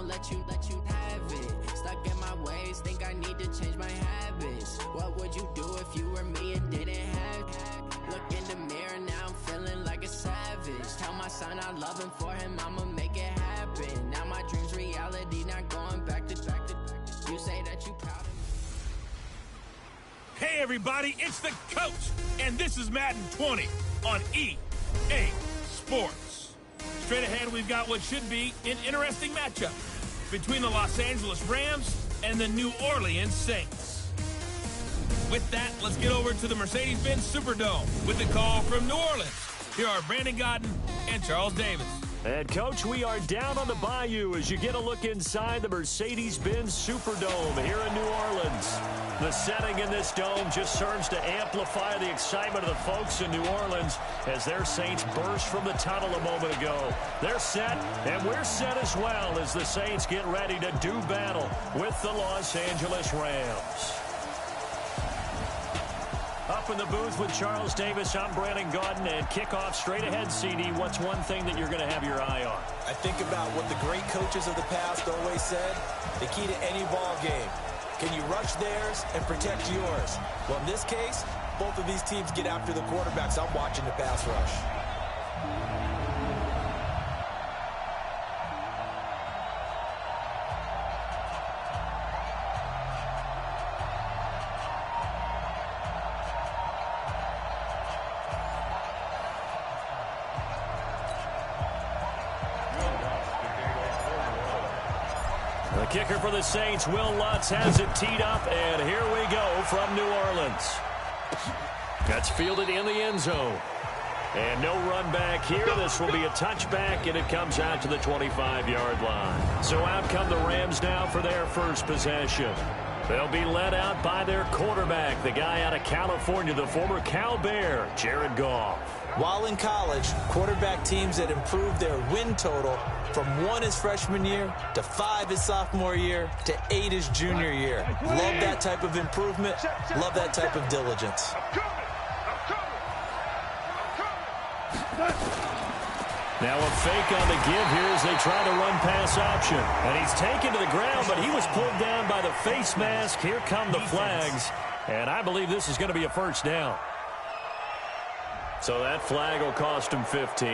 won't let you have it. Stuck in my ways, think I need to change my habits. What would you do if you were me and didn't have it? Look in the mirror, now I'm feeling like a savage. Tell my son I love him, for him I'ma make it happen. Now my dream's reality, not going back to. You say that you proud of me. Hey everybody, it's the coach, and this is Madden 20 on EA Sports. Straight ahead, we've got what should be an interesting matchup between the Los Angeles Rams and the New Orleans Saints. With that, let's get over to the Mercedes-Benz Superdome with the call from New Orleans. Here are Brandon Godden and Charles Davis. And, Coach, we are down on the bayou as you get a look inside the Mercedes-Benz Superdome here in New Orleans. The setting in this dome just serves to amplify the excitement of the folks in New Orleans as their Saints burst from the tunnel a moment ago. They're set, and we're set as well as the Saints get ready to do battle with the Los Angeles Rams. Up in the booth with Charles Davis, I'm Brandon Godden, and kickoff straight ahead, CD. What's one thing that you're going to have your eye on? I think about what the great coaches of the past always said. The key to any ball game. Can you rush theirs and protect yours? Well, in this case, both of these teams get after the quarterbacks. I'm watching the pass rush. The kicker for the Saints, Will Lutz, has it teed up, and here we go from New Orleans. That's fielded in the end zone. And no run back here. This will be a touchback, and it comes out to the 25-yard line. So out come the Rams now for their first possession. They'll be led out by their quarterback, the guy out of California, the former Cal Bear, Jared Goff. While in college, quarterback teams that improved their win total from 1 his freshman year to 5 his sophomore year to 8 his junior year. Love that type of improvement. Love that type of diligence. Now a fake on the give here as they try to run pass option. And he's taken to the ground, but he was pulled down by the face mask. Here come the flags. And I believe this is going to be a first down. So that flag will cost him 15.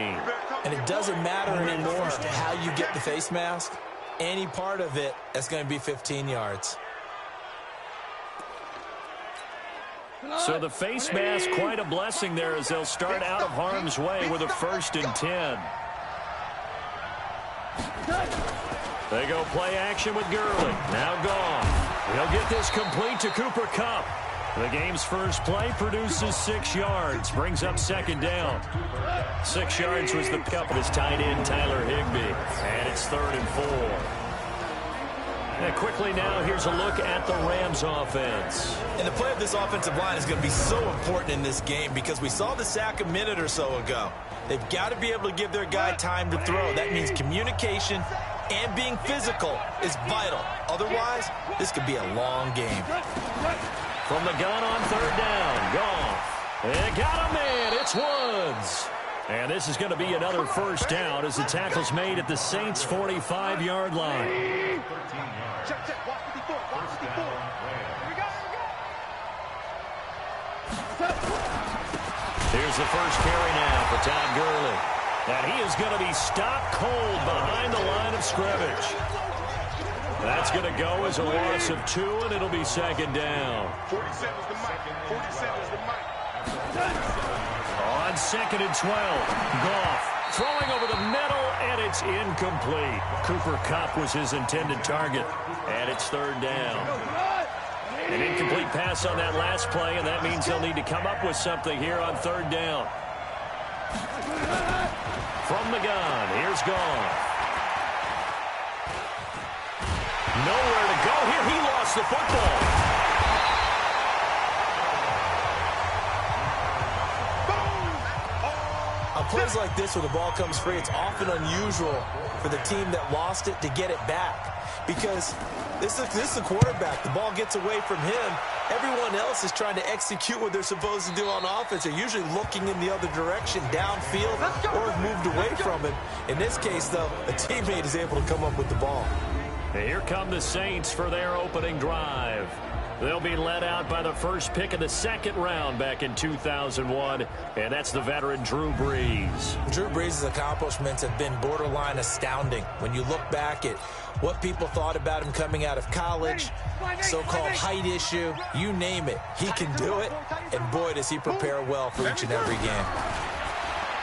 And it doesn't matter anymore how you get the face mask. Any part of it, that's going to be 15 yards. So the face mask, quite a blessing there as they'll start out of harm's way with a 1st and 10. They go play action with Gurley. Now Goff. He'll get this complete to Cooper Kupp. The game's first play produces 6 yards, brings up 2nd down. 6 yards was the pick-up of his tight end, Tyler Higbee. And it's 3rd and 4. And quickly now, here's a look at the Rams offense. And the play of this offensive line is going to be so important in this game because we saw the sack a minute or so ago. They've got to be able to give their guy time to throw. That means communication and being physical is vital. Otherwise, this could be a long game. From the gun on 3rd down, Goff. They got a man. It's Woods. And this is going to be another first down as the tackle's made at the Saints' 45-yard line. Here's the first carry now for Todd Gurley. And he is going to be stopped cold behind the line of scrimmage. That's going to go as a loss of 2, and it'll be 2nd down. 47's the mic. 47's the mic. On 2nd and 12, Goff throwing over the middle, and it's incomplete. Cooper Kupp was his intended target, and it's 3rd down. An incomplete pass on that last play, and that means they'll need to come up with something here on 3rd down. From the gun, here's Goff. Nowhere to go here. He lost the football. On plays like this where the ball comes free, it's often unusual for the team that lost it to get it back. Because this is a quarterback. The ball gets away from him. Everyone else is trying to execute what they're supposed to do on offense. They're usually looking in the other direction, downfield, or have moved away from it. In this case, though, a teammate is able to come up with the ball. Here come the Saints for their opening drive. They'll be led out by the first pick of the second round back in 2001, and that's the veteran Drew Brees. Drew Brees' accomplishments have been borderline astounding. When you look back at what people thought about him coming out of college, so-called height issue, you name it, he can do it, and boy, does he prepare well for each and every game.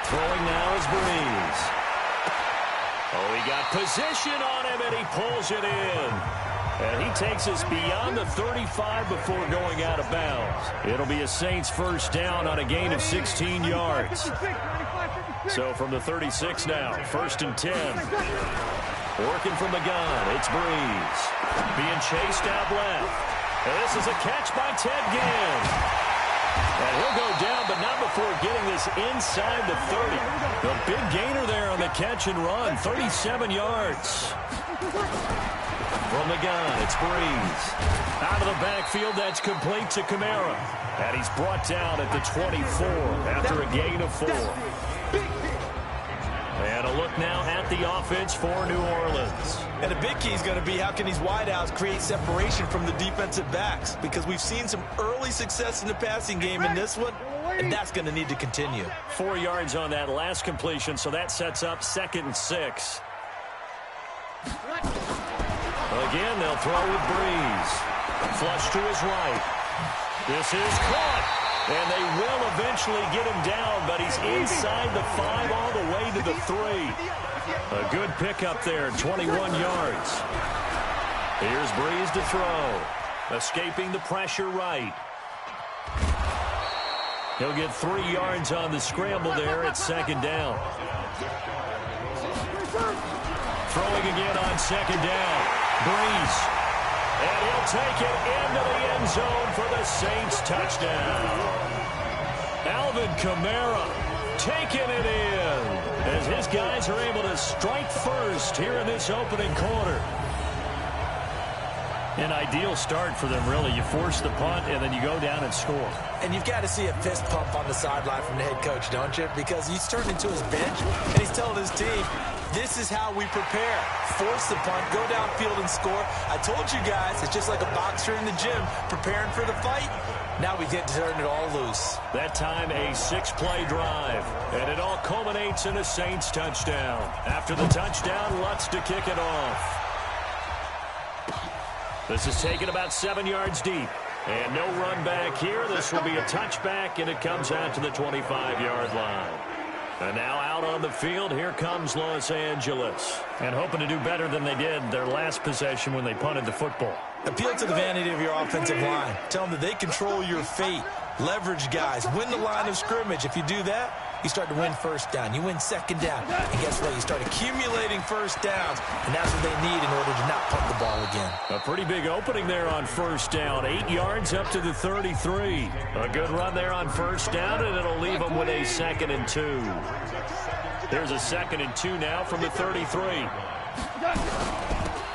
Throwing now is Brees. Oh, he got position on him, and he pulls it in. And he takes us beyond the 35 before going out of bounds. It'll be a Saints first down on a gain of 16 yards. So from the 36 now, 1st and 10. Working from the gun, it's Brees. Being chased out left. And this is a catch by Ted Ginn. And he'll go down, but not before getting this inside the 30. The big gainer there on the catch and run, 37 yards. From the gun, it's Brees. Out of the backfield, that's complete to Kamara. And he's brought down at the 24 after a gain of 4. And a look now at the offense for New Orleans. And a big key is going to be how can these wideouts create separation from the defensive backs, because we've seen some early success in the passing game in this one, and that's going to need to continue. 4 yards on that last completion, so that sets up 2nd and 6. Again, they'll throw with Brees. Flush to his right. This is caught. And they will eventually get him down, but he's inside the 5 all the way to the 3. A good pickup there, 21 yards. Here's Brees to throw. Escaping the pressure right. He'll get 3 yards on the scramble there at 2nd down. Throwing again on 2nd down. Brees. And he'll take it into the end zone for the Saints touchdown. Alvin Kamara taking it in as his guys are able to strike first here in this opening quarter. An ideal start for them, really. You force the punt, and then you go down and score. And you've got to see a fist pump on the sideline from the head coach, don't you? Because he's turned into his bench, and he's telling his team, this is how we prepare. Force the punt, go downfield and score. I told you guys, it's just like a boxer in the gym preparing for the fight. Now we get to turn it all loose. That time a 6-play drive, and it all culminates in a Saints touchdown. After the touchdown, Lutz to kick it off. This is taken about 7 yards deep. And no run back here. This will be a touchback, and it comes out to the 25-yard line. And now out on the field, here comes Los Angeles. And hoping to do better than they did their last possession when they punted the football. Appeal to the vanity of your offensive line. Tell them that they control your fate. Leverage guys. Win the line of scrimmage. If you do that, you start to win first down. You win second down. And guess what? You start accumulating first downs. And that's what they need in order to not punt the ball again. A pretty big opening there on first down. 8 yards up to the 33. A good run there on first down, and it'll leave them with a 2nd and 2. There's a 2nd and 2 now from the 33.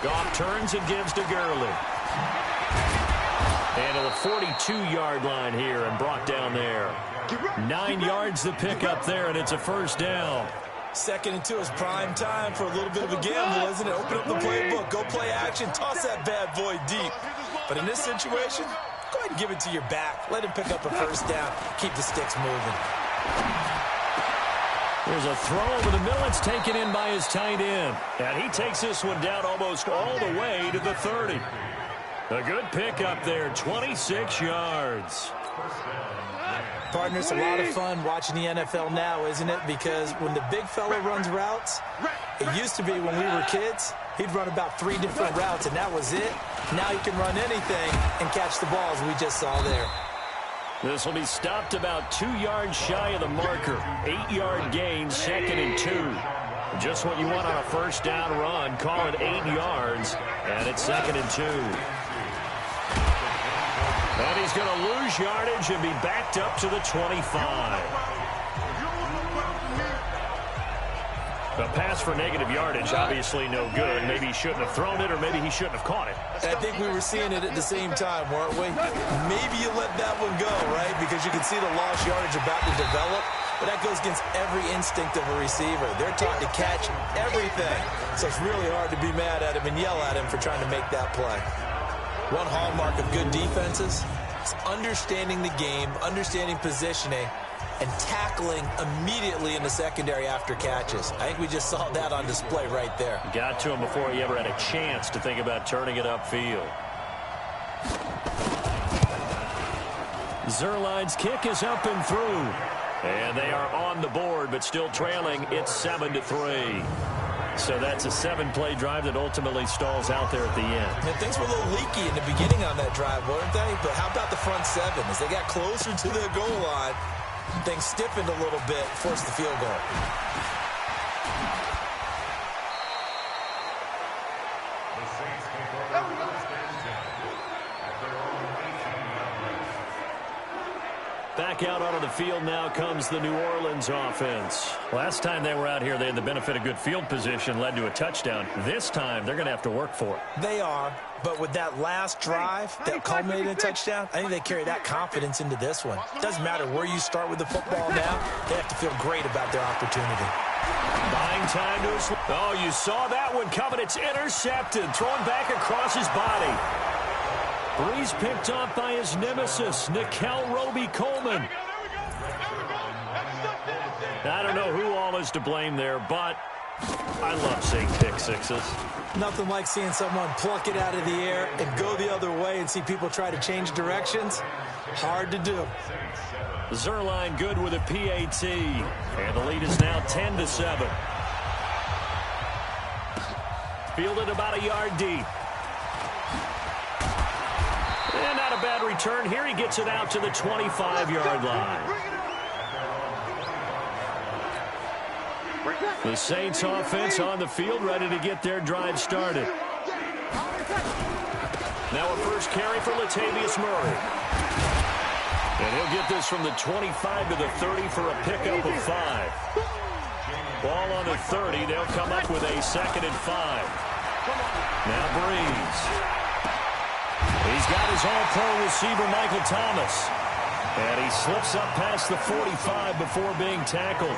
Goff turns and gives to Gurley. And to the 42-yard line here and brought down there. 9 yards the pick up there, and it's a first down. 2nd and 2 is prime time for a little bit of a gamble, isn't it? Open up the playbook, go play action, toss that bad boy deep. But in this situation, go ahead and give it to your back. Let him pick up a first down. Keep the sticks moving. There's a throw over the middle. It's taken in by his tight end. And he takes this one down almost all the way to the 30. A good pick up there, 26 yards. Partner, it's a lot of fun watching the NFL now, isn't it? Because when the big fella runs routes, it used to be when we were kids, he'd run about 3 different routes, and that was it. Now he can run anything and catch the balls we just saw there. This will be stopped about 2 yards shy of the marker. 8-yard gain, 2nd and 2. Just what you want on a first down run. Call it 8 yards, and it's 2nd and 2. And he's going to lose yardage and be backed up to the 25. A pass for negative yardage, obviously no good. Maybe he shouldn't have thrown it, or maybe he shouldn't have caught it. I think we were seeing it at the same time, weren't we? Maybe you let that one go, right? Because you can see the lost yardage about to develop. but that goes against every instinct of a receiver. They're taught to catch everything, so it's really hard to be mad at him and yell at him for trying to make that play. One hallmark of good defenses is understanding the game, understanding positioning, and tackling immediately in the secondary after catches. I think we just saw that on display right there. Got to him before he ever had a chance to think about turning it upfield. Zerline's kick is up and through. And they are on the board, but still trailing. It's 7-3. So that's a 7-play drive that ultimately stalls out there at the end. And things were a little leaky in the beginning on that drive, weren't they? But how about the front seven? As they got closer to the goal line, things stiffened a little bit, forced the field goal. Back out onto the field now comes the New Orleans offense. Last time they were out here, they had the benefit of good field position, led to a touchdown. This time, they're going to have to work for it. They are, but with that last drive that culminated in a touchdown, I think they carry that confidence into this one. Doesn't matter where you start with the football now, they have to feel great about their opportunity. Buying time to his... Oh, you saw that one coming. It's intercepted, thrown back across his body. Breeze picked off by his nemesis, Nickel Roby-Coleman. I don't know who all is to blame there, but I love seeing pick sixes. Nothing like seeing someone pluck it out of the air and go the other way and see people try to change directions. Hard to do. Zerline good with a PAT. And the lead is now 10-7. Fielded about a yard deep. And not a bad return. Here he gets it out to the 25-yard line. The Saints offense on the field, ready to get their drive started. Now a first carry for Latavius Murray. And he'll get this from the 25 to the 30 for a pickup of 5. Ball on the 30. They'll come up with a 2nd and 5. Now Breeze. He's got his all-pro receiver, Michael Thomas. And he slips up past the 45 before being tackled.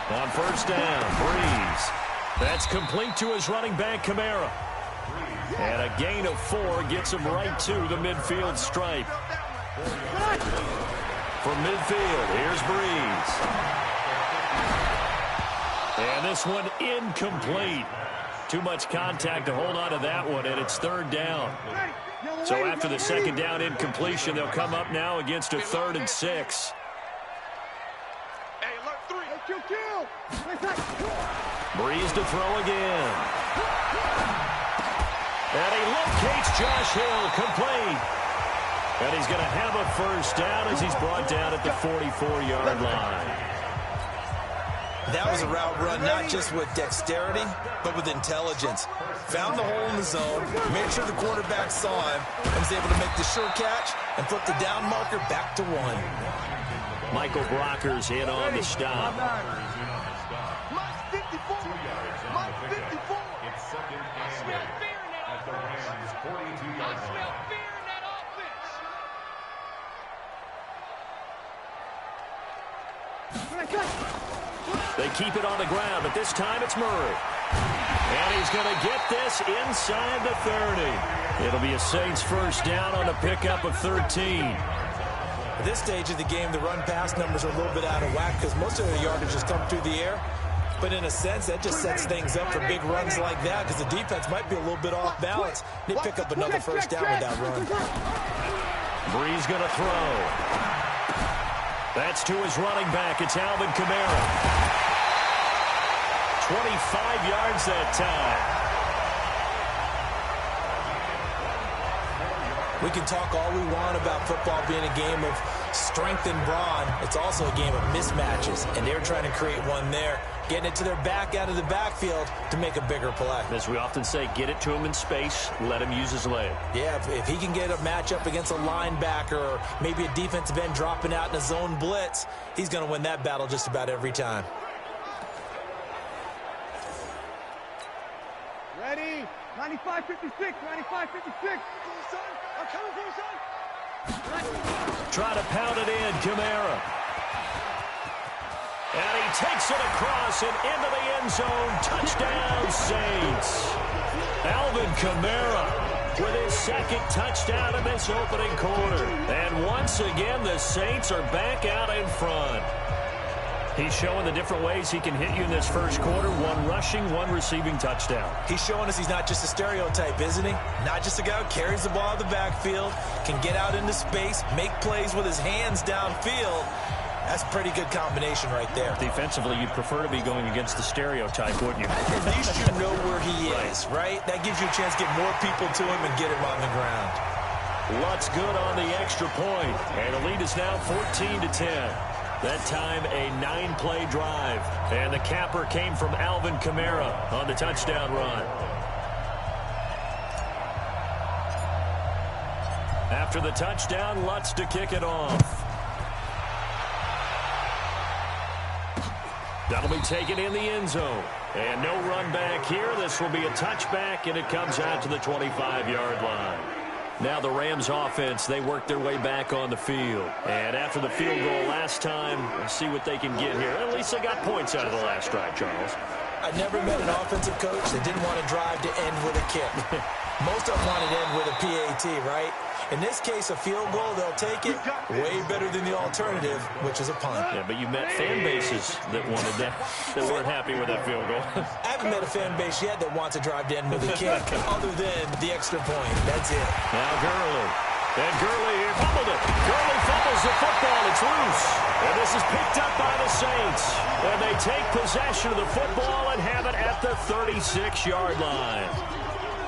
On first down, Breeze. That's complete to his running back, Kamara. And a gain of 4 gets him right to the midfield stripe. From midfield, here's Breeze. And this one incomplete. Too much contact to hold on to that one, and it's 3rd down. So after the 2nd down incompletion, they'll come up now against a 3rd and 6. Breeze to throw again. And he locates Josh Hill, complete. And he's going to have a first down as he's brought down at the 44-yard line. That was a route run not just with dexterity, but with intelligence. Found the hole in the zone, made sure the quarterback saw him, and was able to make the sure catch and flip the down marker back to 1. Michael Brockers in on the stop. They keep it on the ground, but this time it's Murray. And he's going to get this inside the 30. It'll be a Saints first down on a pickup of 13. At this stage of the game, the run-pass numbers are a little bit out of whack because most of the yardage has come through the air. But in a sense, that just sets things up for big runs like that because the defense might be a little bit off balance. They pick up another first down with that run. Breeze going to throw. That's to his running back. It's Alvin Kamara. 25 yards that time. We can talk all we want about football being a game of strength and brawn. It's also a game of mismatches, and they're trying to create one there, getting it to their back out of the backfield to make a bigger play. As we often say, get it to him in space, let him use his leg. Yeah, if he can get a matchup against a linebacker or maybe a defensive end dropping out in a zone blitz, he's going to win that battle just about every time. Ready? 95-56, 95-56. I'm coming for you, son. Try to pound it in, Kamara. And he takes it across and into the end zone. Touchdown, Saints. Alvin Kamara with his second touchdown in this opening quarter. And once again, the Saints are back out in front. He's showing the different ways he can hit you in this first quarter. One rushing, one receiving touchdown. He's showing us he's not just a stereotype, isn't he? Not just a guy who carries the ball in the backfield, can get out into space, make plays with his hands downfield. That's a pretty good combination right there. Defensively, you'd prefer to be going against the stereotype, wouldn't you? At least you know where he is, right? That gives you a chance to get more people to him and get him on the ground. Lutz good on the extra point, and the lead is now 14-10. That time, a 9-play drive. And the capper came from Alvin Kamara on the touchdown run. After the touchdown, Lutz to kick it off. That'll be taken in the end zone. And no run back here. This will be a touchback, and it comes out to the 25-yard line. Now the Rams offense, they work their way back on the field. And after the field goal last time, we'll see what they can get here. At least they got points out of the last drive, Charles. I never met an offensive coach that didn't want to drive to end with a kick. Most of them want to end with a PAT, right? In this case, a field goal, they'll take it way better than the alternative, which is a punt. Yeah, but you met fan bases that wanted that weren't happy with that field goal. I haven't met a fan base yet that wants to drive to end with a kick other than the extra point. That's it. Now Gurley. And Gurley here fumbled it. Gurley fumbles the football. It's loose. And this is picked up by the Saints. And they take possession of the football and have it at the 36-yard line.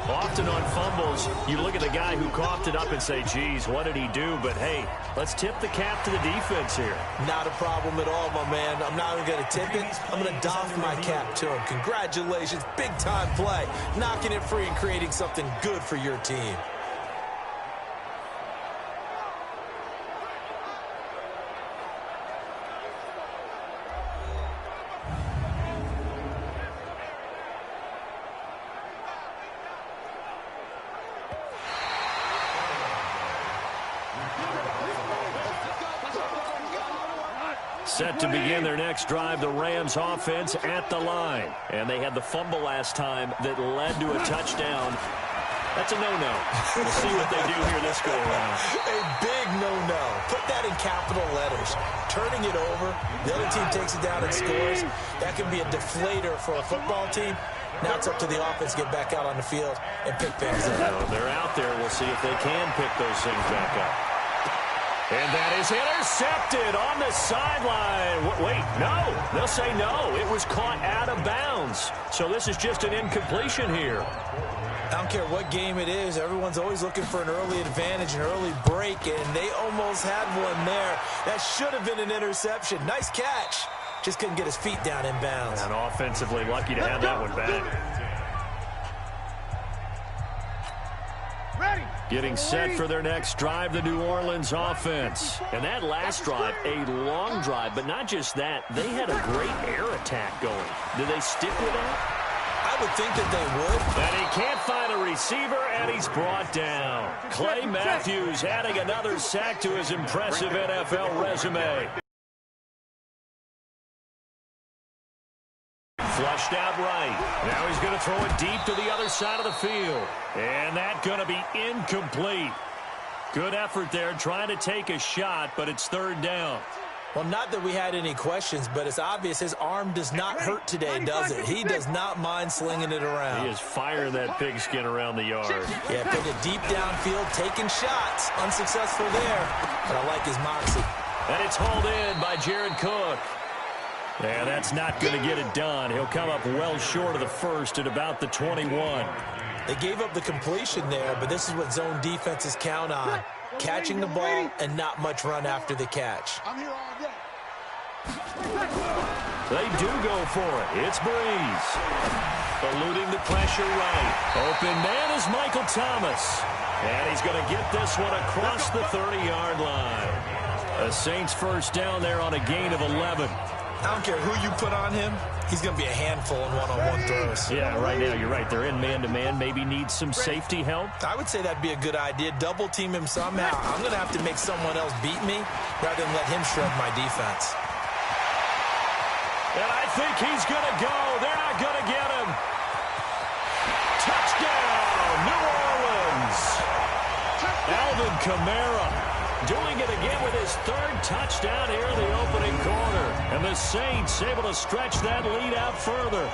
Often on fumbles, you look at the guy who coughed it up and say, geez, what did he do? But, hey, let's tip the cap to the defense here. Not a problem at all, my man. I'm not even going to tip it. I'm going to doff my cap to him. Congratulations. Big-time play. Knocking it free and creating something good for your team. Set to begin their next drive, the Rams offense at the line. And they had the fumble last time that led to a touchdown. That's a no-no. We'll see what they do here this go-around. A big no-no. Put that in capital letters. Turning it over, the other team takes it down and scores. That can be a deflator for a football team. Now it's up to the offense to get back out on the field and pick things up. So they're out there. We'll see if they can pick those things back up. And that is intercepted on the sideline. Wait, no. They'll say no. It was caught out of bounds. So this is just an incompletion here. I don't care what game it is. Everyone's always looking for an early advantage, an early break, and they almost had one there. That should have been an interception. Nice catch. Just couldn't get his feet down in bounds. And offensively lucky to have that one back. Getting set for their next drive, the New Orleans offense. And that last drive, a long drive, but not just that. They had a great air attack going. Did they stick with that? I would think that they would. And he can't find a receiver, and he's brought down. Clay Matthews adding another sack to his impressive NFL resume. Flushed out right. Now he's going to throw it deep to the other side of the field. And that's going to be incomplete. Good effort there trying to take a shot, but it's third down. Well, not that we had any questions, but it's obvious his arm does not hurt today, does it? He does not mind slinging it around. He is firing that pigskin around the yard. Yeah, put it deep downfield, taking shots. Unsuccessful there, but I like his moxie. And it's hauled in by Jared Cook. And that's not going to get it done. He'll come up well short of the first at about the 21. They gave up the completion there, but this is what zone defenses count on. Catching the ball and not much run after the catch. They do go for it. It's Breeze. Eluding the pressure right. Open man is Michael Thomas. And he's going to get this one across the 30-yard line. A Saints first down there on a gain of 11. I don't care who you put on him. He's going to be a handful in one-on-one throws. Yeah, right now you're right. They're in man-to-man. Maybe needs some safety help. I would say that'd be a good idea. Double team him somehow. I'm going to have to make someone else beat me rather than let him shred my defense. And I think he's going to go. They're not going to get him. Touchdown, New Orleans. Alvin Kamara doing it again with his third touchdown here in the opening quarter. And the Saints able to stretch that lead out further.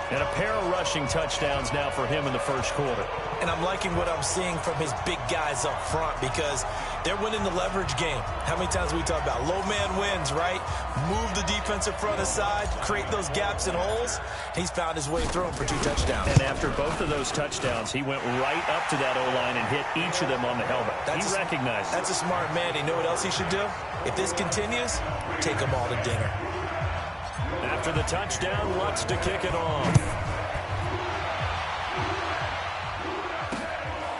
And a pair of rushing touchdowns now for him in the first quarter. And I'm liking what I'm seeing from his big guys up front because they're winning the leverage game. How many times we talk about low man wins, right? Move the defensive front aside, create those gaps and holes. He's found his way through them for 2 touchdowns. And after both of those touchdowns, he went right up to that O-line and hit each of them on the helmet. He recognized it. That's a smart man. You know what else he should do? If this continues, take them all to dinner. After the touchdown, Lutz to kick it off.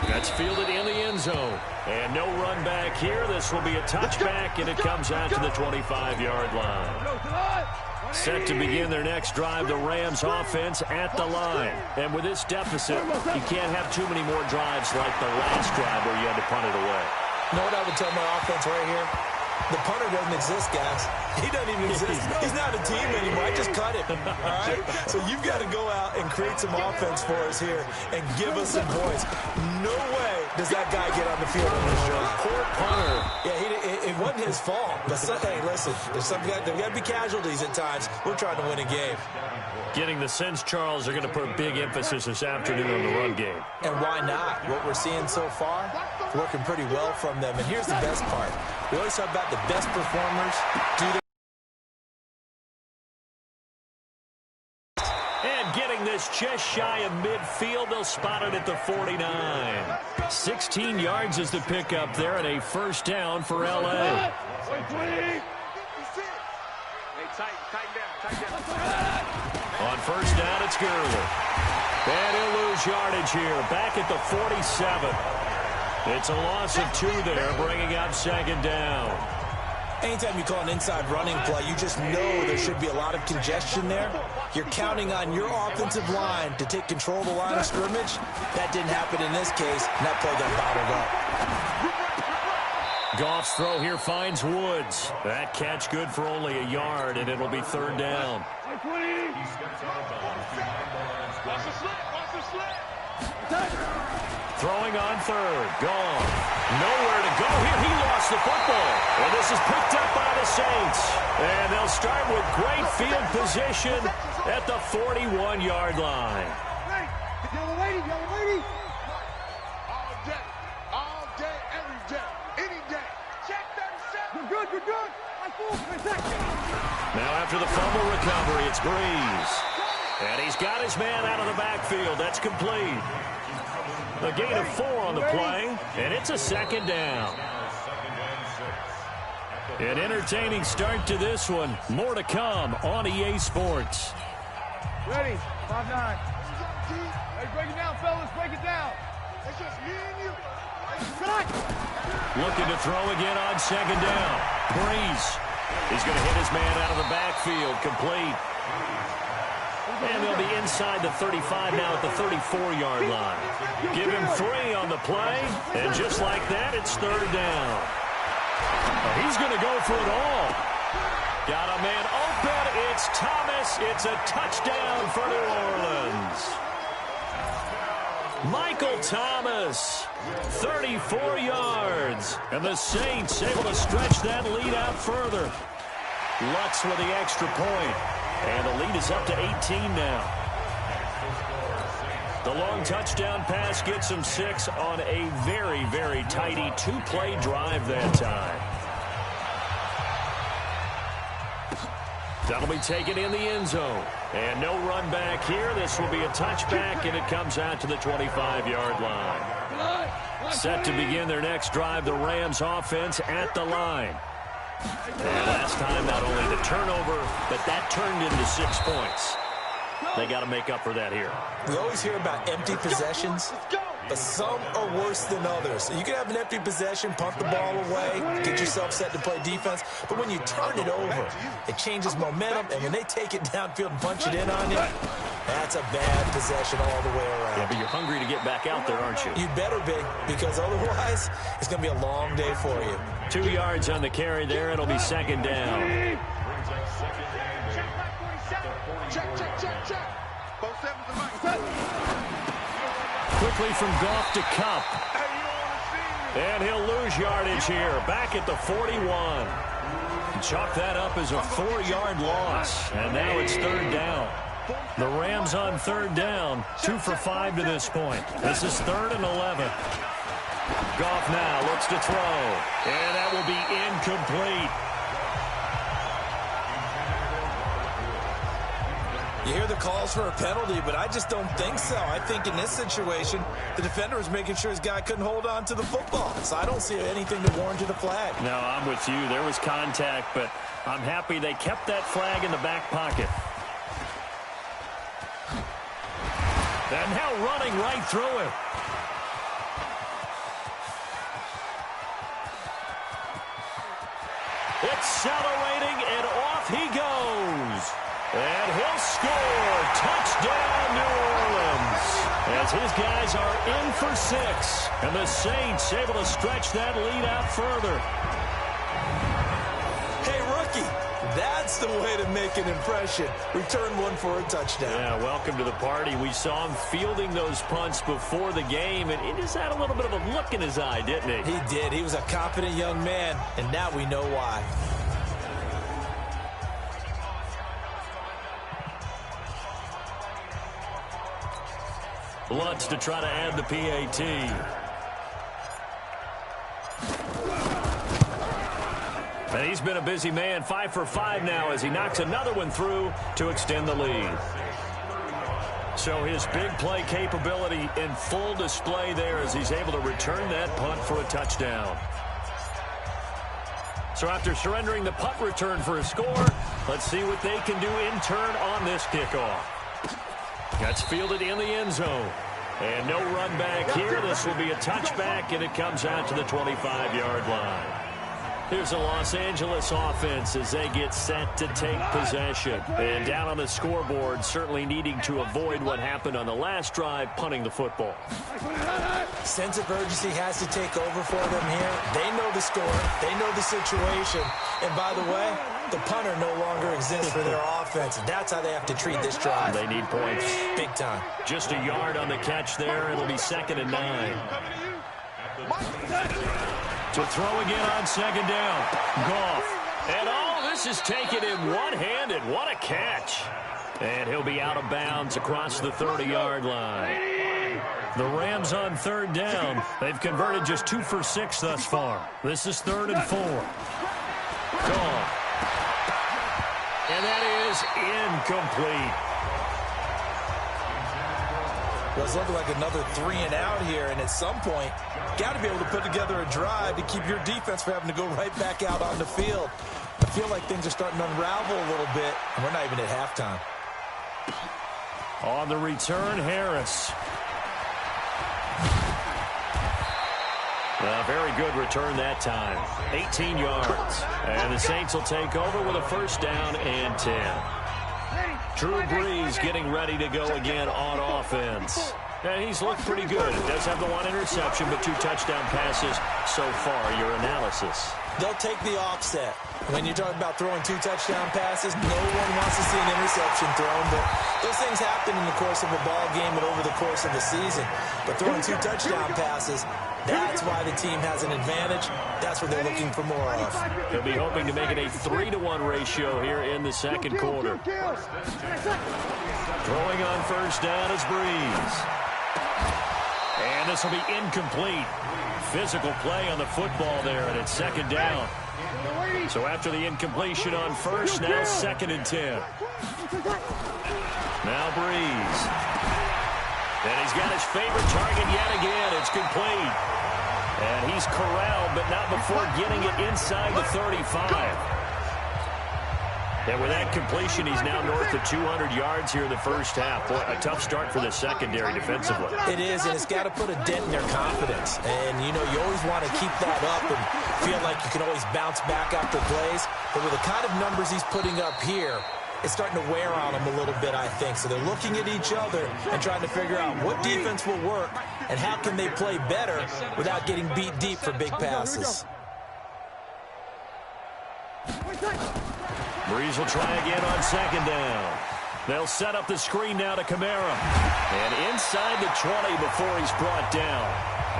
That's fielded in the end zone. And no run back here. This will be a touchback, and it comes out to the 25-yard line. Set to begin their next drive, the Rams offense at the line. And with this deficit, you can't have too many more drives like the last drive where you had to punt it away. You know what I would tell my offense right here? The punter doesn't exist, guys. He doesn't even exist. He's not a team anymore. I just cut him. All right? So you've got to go out and create some offense for us here and give us some points. No way does that guy get on the field on this show. Poor punter. Yeah, it wasn't his fault. But, hey, listen, there's got to be casualties at times. We're trying to win a game. Getting the sense Charles are going to put big emphasis this afternoon on the run game. And why not? What we're seeing so far, working pretty well from them. And here's the best part. We always talk about the best performers do their... And getting this just shy of midfield, they'll spot it at the 49. 16 yards is the pickup there and a first down for L.A. On first down, it's Gurley. And he'll lose yardage here. Back at the 47. It's a loss of 2 there, bringing up second down. Anytime you call an inside running play, you just know there should be a lot of congestion there. You're counting on your offensive line to take control of the line of scrimmage. That didn't happen in this case, and that play got bottled up. Goff's throw here finds Woods. That catch good for only a yard, and it'll be third down. Throwing on third. Gone. Nowhere to go here. He lost the football. And this is picked up by the Saints. And they'll start with great field position at the 41-yard line. Now after the fumble recovery, it's Breeze. And he's got his man out of the backfield. That's complete. A gain of 4 on the play, and it's a second down. An entertaining start to this one. More to come on EA Sports. Ready, 5-9. Hey, break it down, fellas, break it down. It's just me and you. Looking to throw again on second down. Breeze. He's going to hit his man out of the backfield. Complete. And they'll be inside the 35 now at the 34-yard line. Give him 3 on the play, and just like that, it's third down. He's going to go for it all. Got a man open. It's Thomas. It's a touchdown for New Orleans. Michael Thomas, 34 yards. And the Saints able to stretch that lead out further. Lutz with the extra point. And the lead is up to 18 now. The long touchdown pass gets him 6 on a very, very tidy 2-play drive that time. That'll be taken in the end zone. And no run back here. This will be a touchback, and it comes out to the 25-yard line. Set to begin their next drive, the Rams offense at the line. And last time, not only the turnover, but that turned into 6 points. They got to make up for that here. We always hear about empty possessions. but some are worse than others. You can have an empty possession, punt the ball away, get yourself set to play defense, but when you turn it over, it changes momentum, and when they take it downfield and punch it in on you, that's a bad possession all the way around. Yeah, but you're hungry to get back out there, aren't you? You better be, because otherwise, it's going to be a long day for you. 2 yards on the carry there. It'll be second down. Check. Quickly from Goff to Kupp. And he'll lose yardage here. Back at the 41. Chalk that up as a 4-yard loss. And now it's third down. The Rams on third down. 2 for 5 to this point. This is 3rd and 11. Goff now looks to throw. And that will be incomplete. You hear the calls for a penalty, but I just don't think so. I think in this situation, the defender was making sure his guy couldn't hold on to the football. So I don't see anything to warrant the flag. No, I'm with you. There was contact, but I'm happy they kept that flag in the back pocket. And now running right through him. Accelerating, and off he goes. And he'll score. Touchdown, New Orleans. As his guys are in for 6. And the Saints able to stretch that lead out further. Hey, rookie, that's the way to make an impression. Return one for a touchdown. Yeah, welcome to the party. We saw him fielding those punts before the game, and he just had a little bit of a look in his eye, didn't he? He did. He was a confident young man, and now we know why. Lutz to try to add the PAT. And he's been a busy man. 5 for 5 now as he knocks another one through to extend the lead. So his big play capability in full display there as he's able to return that punt for a touchdown. So after surrendering the punt return for a score, let's see what they can do in turn on this kickoff. That's fielded in the end zone. And no run back here. This will be a touchback, and it comes out to the 25-yard line. Here's the Los Angeles offense as they get set to take possession. And down on the scoreboard, certainly needing to avoid what happened on the last drive, punting the football. Sense of urgency has to take over for them here. They know the score. They know the situation. And by the way, the punter no longer exists for their offense. That's how they have to treat this drive. They need points. Big time. Just a yard on the catch there. It'll be 2nd and 9. To throw again on second down. Goff. And all this is taken in one-handed. What a catch. And he'll be out of bounds across the 30-yard line. The Rams on third down. They've converted just 2 for 6 thus far. This is 3rd and 4. Goff. And that is incomplete. Well, it's looking like another 3 and out here, and at some point, got to be able to put together a drive to keep your defense from having to go right back out on the field. I feel like things are starting to unravel a little bit, and we're not even at halftime. On the return, Harris. A very good return that time. 18 yards. And the Saints will take over with a 1st down and 10. Drew Brees getting ready to go again on offense. And he's looked pretty good. Does have the 1 interception, but 2 touchdown passes so far. Your analysis. They'll take the offset. When you're talking about throwing 2 touchdown passes, no one wants to see an interception thrown, but those things happen in the course of a ball game and over the course of the season. But throwing 2 touchdown passes, that's why the team has an advantage. That's what they're looking for more of. They'll be hoping to make it a 3-to-1 ratio here in the second quarter. Throwing on 1st down is Brees. And this will be incomplete. Physical play on the football there, and it's 2nd down. So after the incompletion on 1st, now 2nd and 10. Now Brees. And he's got his favorite target yet again. It's complete. And he's corralled, but not before getting it inside the 35. And with that completion, he's now north of 200 yards here in the first half. Boy, a tough start for the secondary defensively. It is, and it's got to put a dent in their confidence. And, you know, you always want to keep that up and feel like you can always bounce back after plays. But with the kind of numbers he's putting up here, it's starting to wear on them a little bit, I think. So they're looking at each other and trying to figure out what defense will work and how can they play better without getting beat deep for big passes. Breeze will try again on second down. They'll set up the screen now to Kamara. And inside the 20 before he's brought down.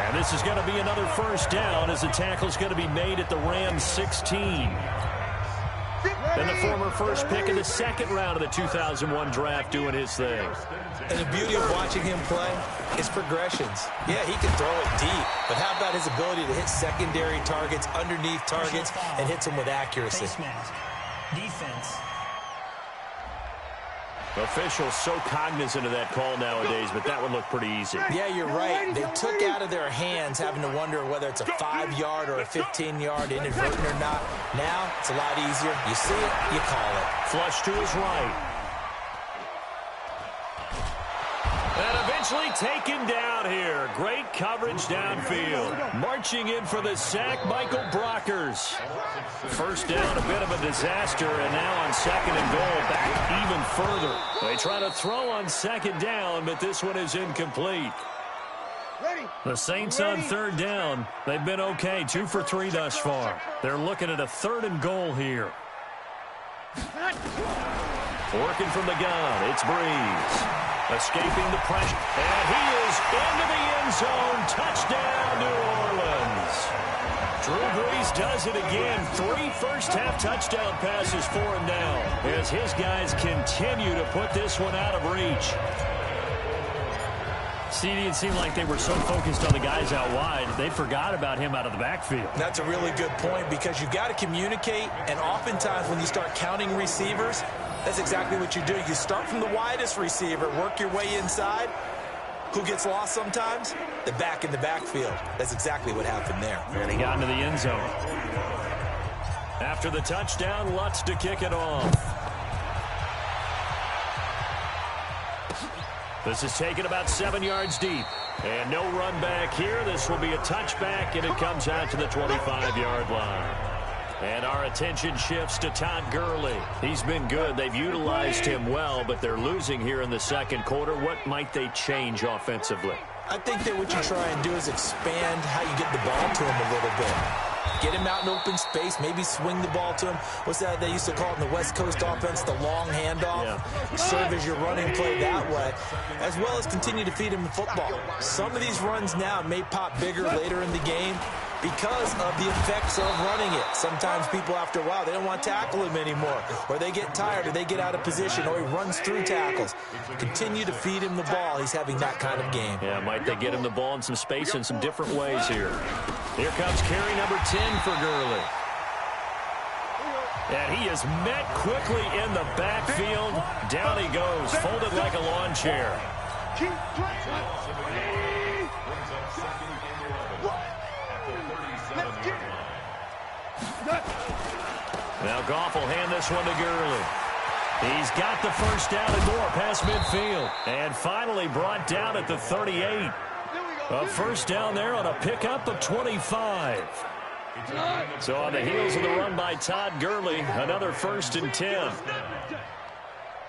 And this is going to be another first down as the tackle's going to be made at the Rams 16. And the former first pick in the second round of the 2001 draft doing his thing. And the beauty of watching him play is progressions. Yeah, he can throw it deep, but how about his ability to hit secondary targets, underneath targets, and hits them with accuracy? Face mask. Defense. Officials so cognizant of that call nowadays, but that one looked pretty easy. Yeah, you're right. They took out of their hands having to wonder whether it's a 5-yard or a 15-yard inadvertent or not. Now, it's a lot easier. You see it, you call it. Flush to his right. And eventually taken down here. Great coverage downfield. Marching in for the sack, Michael Brockers. First down, a bit of a disaster, and now on second and goal, back even further. They try to throw on second down, but this one is incomplete. The Saints on third down. They've been okay, 2 for 3 thus far. They're looking at a third and goal here. Working from the gun, it's Breeze. Escaping the pressure, and he is into the end zone. Touchdown, New Orleans. Drew Brees does it again. 3 first-half touchdown passes for him now as his guys continue to put this one out of reach. CD, it seemed like they were so focused on the guys out wide, they forgot about him out of the backfield. That's a really good point because you've got to communicate, and oftentimes when you start counting receivers, that's exactly what you do. You start from the widest receiver, work your way inside. Who gets lost sometimes? The back in the backfield. That's exactly what happened there. And he got into the end zone. After the touchdown, Lutz to kick it off. This is taken about 7 yards deep. And no run back here. This will be a touchback, and it comes out to the 25-yard line. And our attention shifts to Todd Gurley. He's been good. They've utilized him well, but they're losing here in the second quarter. What might they change offensively? I think that what you try and do is expand how you get the ball to him a little bit. Get him out in open space, maybe swing the ball to him. What's that they used to call it in the West Coast offense, the long handoff? Yeah. Serve as your running play that way, as well as continue to feed him the football. Some of these runs now may pop bigger later in the game because of the effects of running it. Sometimes people, after a while, they don't want to tackle him anymore, or they get tired, or they get out of position, or he runs through tackles. Continue to feed him the ball. He's having that kind of game. Yeah, might they get him the ball in some space in some different ways here. Here comes carry number 10 for Gurley. And he is met quickly in the backfield. Down he goes, folded like a lawn chair. Now Goff will hand this one to Gurley. He's got the first down and more past midfield. And finally brought down at the 38. A first down there on a pickup of 25. So on the heels of the run by Todd Gurley, another 1st and 10.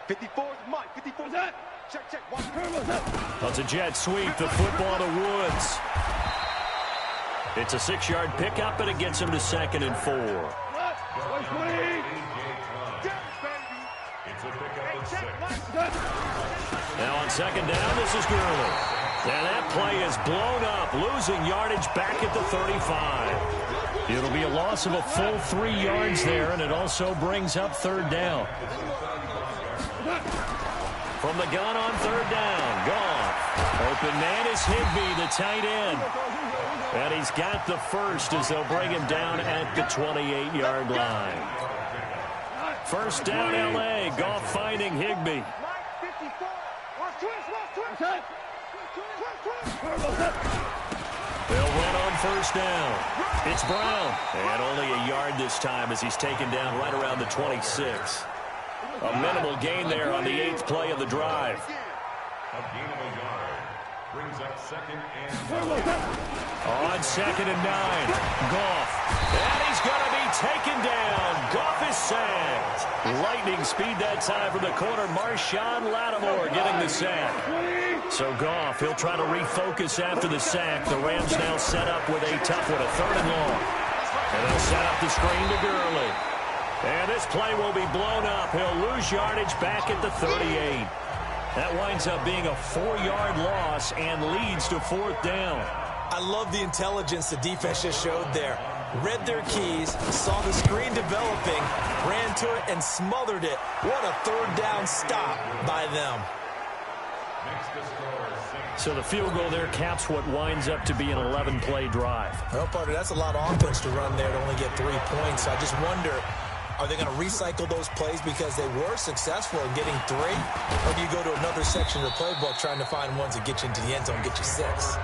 54, Mike, 54. Check. That's a jet sweep, the football to Woods. It's a 6-yard pickup, and it gets him to 2nd and 4. Now on 2nd down, this is Gurley. And that play is blown up, losing yardage back at the 35. It'll be a loss of a full 3 yards there, and it also brings up 3rd down. From the gun on 3rd down, Goff. Open man is Higbee, the tight end. And he's got the first as they'll bring him down at the 28-yard line. First down, L.A. Goff finding Higbee. They'll run on 1st down. It's Brown. And only a yard this time as he's taken down right around the 26. A minimal gain there on the 8th play of the drive. A gain of a yard. Brings up 2nd and On 2nd and 9, Goff. And he's going to be taken down. Goff is sacked. Lightning speed that time from the corner. Marshawn Lattimore getting the sack. So Goff, he'll try to refocus after the sack. The Rams now set up with a tough one, a 3rd and long. And they'll set up the screen to Gurley. And this play will be blown up. He'll lose yardage back at the 38. That winds up being a 4-yard loss and leads to 4th down. I love the intelligence the defense just showed there. Read their keys, saw the screen developing, ran to it, and smothered it. What a 3rd down stop by them. So the field goal there caps what winds up to be an 11-play drive. Well, partner, that's a lot of offense to run there to only get 3 points. I just wonder, are they going to recycle those plays because they were successful in getting 3? Or do you go to another section of the playbook trying to find ones that get you into the end zone, get you 6?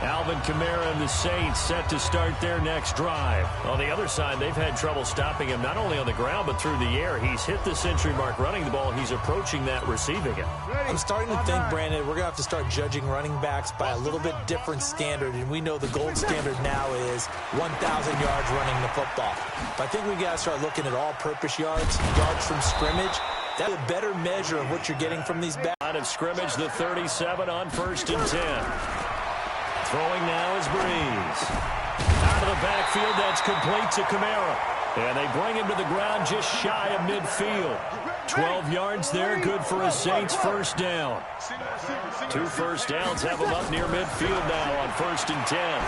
Alvin Kamara and the Saints set to start their next drive. On the other side, they've had trouble stopping him not only on the ground but through the air. He's hit the century mark running the ball. He's approaching that receiving it. I'm starting to think, Brandon, we're going to have to start judging running backs by a little bit different standard, and we know the gold standard now is 1,000 yards running the football. But I think we got to start looking at all-purpose yards, yards from scrimmage. That's a better measure of what you're getting from these backs. Out of scrimmage, the 37 on 1st and 10. Throwing now is Breeze. Out of the backfield, that's complete to Kamara. And they bring him to the ground just shy of midfield. 12 yards there, good for a Saints 1st down. 2 first downs have him up near midfield now on 1st and 10.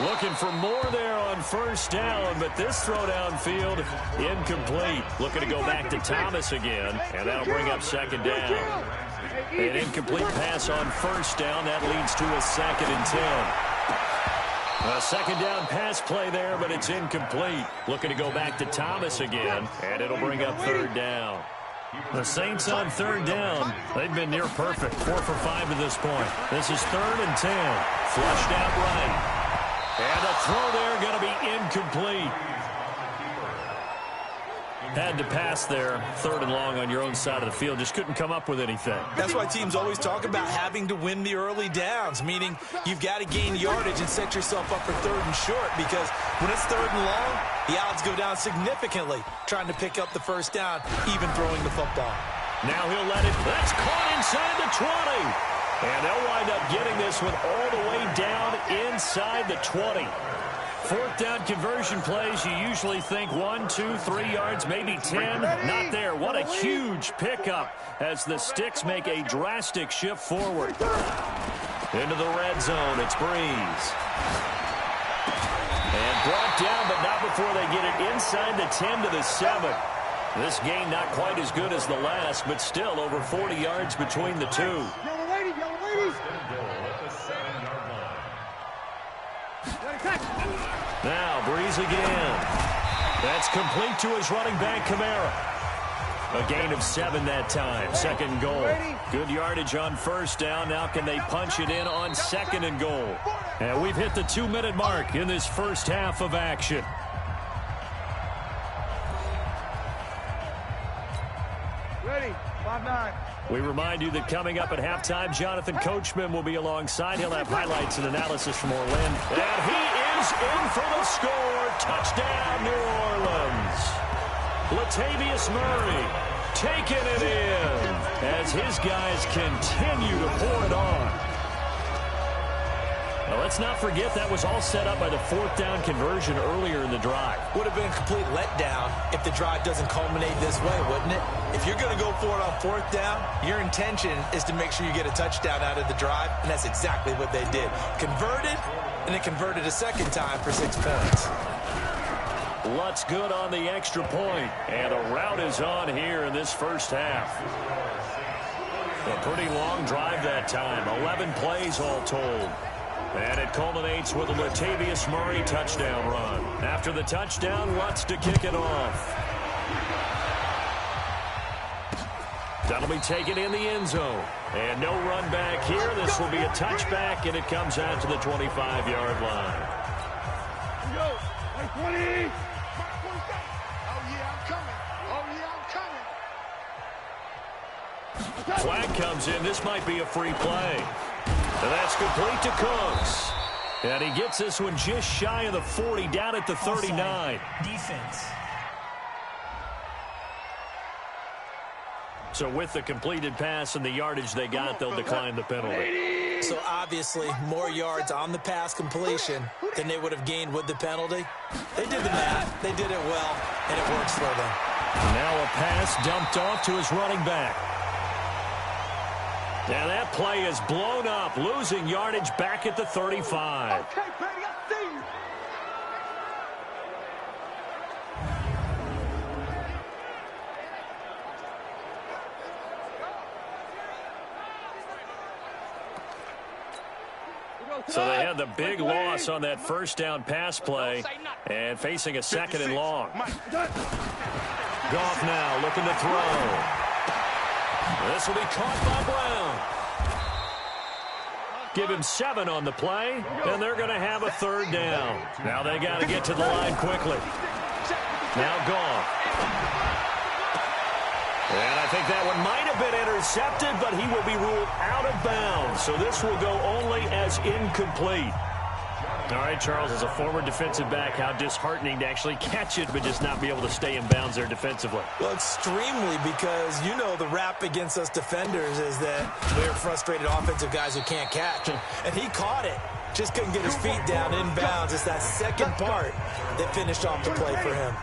Looking for more there on 1st down, but this throw downfield incomplete. Looking to go back to Thomas again, and that'll bring up 2nd down. An incomplete pass on 1st down. That leads to a 2nd and 10. A 2nd down pass play there, but it's incomplete. Looking to go back to Thomas again, and it'll bring up 3rd down. The Saints on 3rd down. They've been near perfect. 4 for 5 to this point. This is 3rd and 10. Flushed out right. And a throw there going to be incomplete. Had to pass there, 3rd and long on your own side of the field. Just couldn't come up with anything. That's why teams always talk about having to win the early downs, meaning you've got to gain yardage and set yourself up for 3rd and short, because when it's 3rd and long, the odds go down significantly trying to pick up the 1st down, even throwing the football. Now he'll let it. That's caught inside the 20. And they'll wind up getting this one all the way down inside the 20. 4th down conversion plays, you usually think 1, 2, 3 yards, maybe 10. Not there. What a huge pickup as the Sticks make a drastic shift forward. Into the red zone, it's Breeze. And brought down, but not before they get it inside the 10 to the 7. This game not quite as good as the last, but still over 40 yards between the two. Yellow lady, yellow ladies. Now Breeze again. That's complete to his running back, Kamara. A gain of 7 that time. 2nd goal. Good yardage on 1st down. Now can they punch it in on 2nd and goal? And we've hit the 2-minute mark in this first half of action. Ready, 5-9. We remind you that coming up at halftime, Jonathan Coachman will be alongside. He'll have highlights and analysis from Orlando. And he is in for the score. Touchdown, New Orleans. Latavius Murray taking it in as his guys continue to pour it on. Now, let's not forget that was all set up by the 4th down conversion earlier in the drive. Would have been a complete letdown if the drive doesn't culminate this way, wouldn't it? If you're going to go for it on 4th down, your intention is to make sure you get a touchdown out of the drive, and that's exactly what they did. Converted, and it converted a 2nd time for 6 points. Lutz good on the extra point, and a rout is on here in this first half. A pretty long drive that time, 11 plays all told. And it culminates with a Latavius Murray touchdown run. After the touchdown, Lutz to kick it off. That'll be taken in the end zone. And no run back here. This will be a touchback, and it comes out to the 25-yard line. Flag comes in. This might be a free play. And that's complete to Cooks. And he gets this one just shy of the 40, down at the 39. Defense. So with the completed pass and the yardage they got, they'll decline the penalty. So obviously more yards on the pass completion than they would have gained with the penalty. They did the math. They did it well, and it works for them. Now a pass dumped off to his running back. And that play is blown up, losing yardage back at the 35. Okay, baby, I see you. So they had the big loss on that first down pass play and facing a second and long. Goff now looking to throw. This will be caught by Brown. Give him 7 on the play, and they're going to have a third down. Now they got to get to the line quickly. Now Goff. And I think that one might have been intercepted, but he will be ruled out of bounds. So this will go only as incomplete. All right, Charles, as a former defensive back, how disheartening to actually catch it, but just not be able to stay in bounds there defensively. Well, extremely, because you know the rap against us defenders is that we're frustrated offensive guys who can't catch. And he caught it. Just couldn't get his feet down in bounds. It's that second part that finished off the play for him.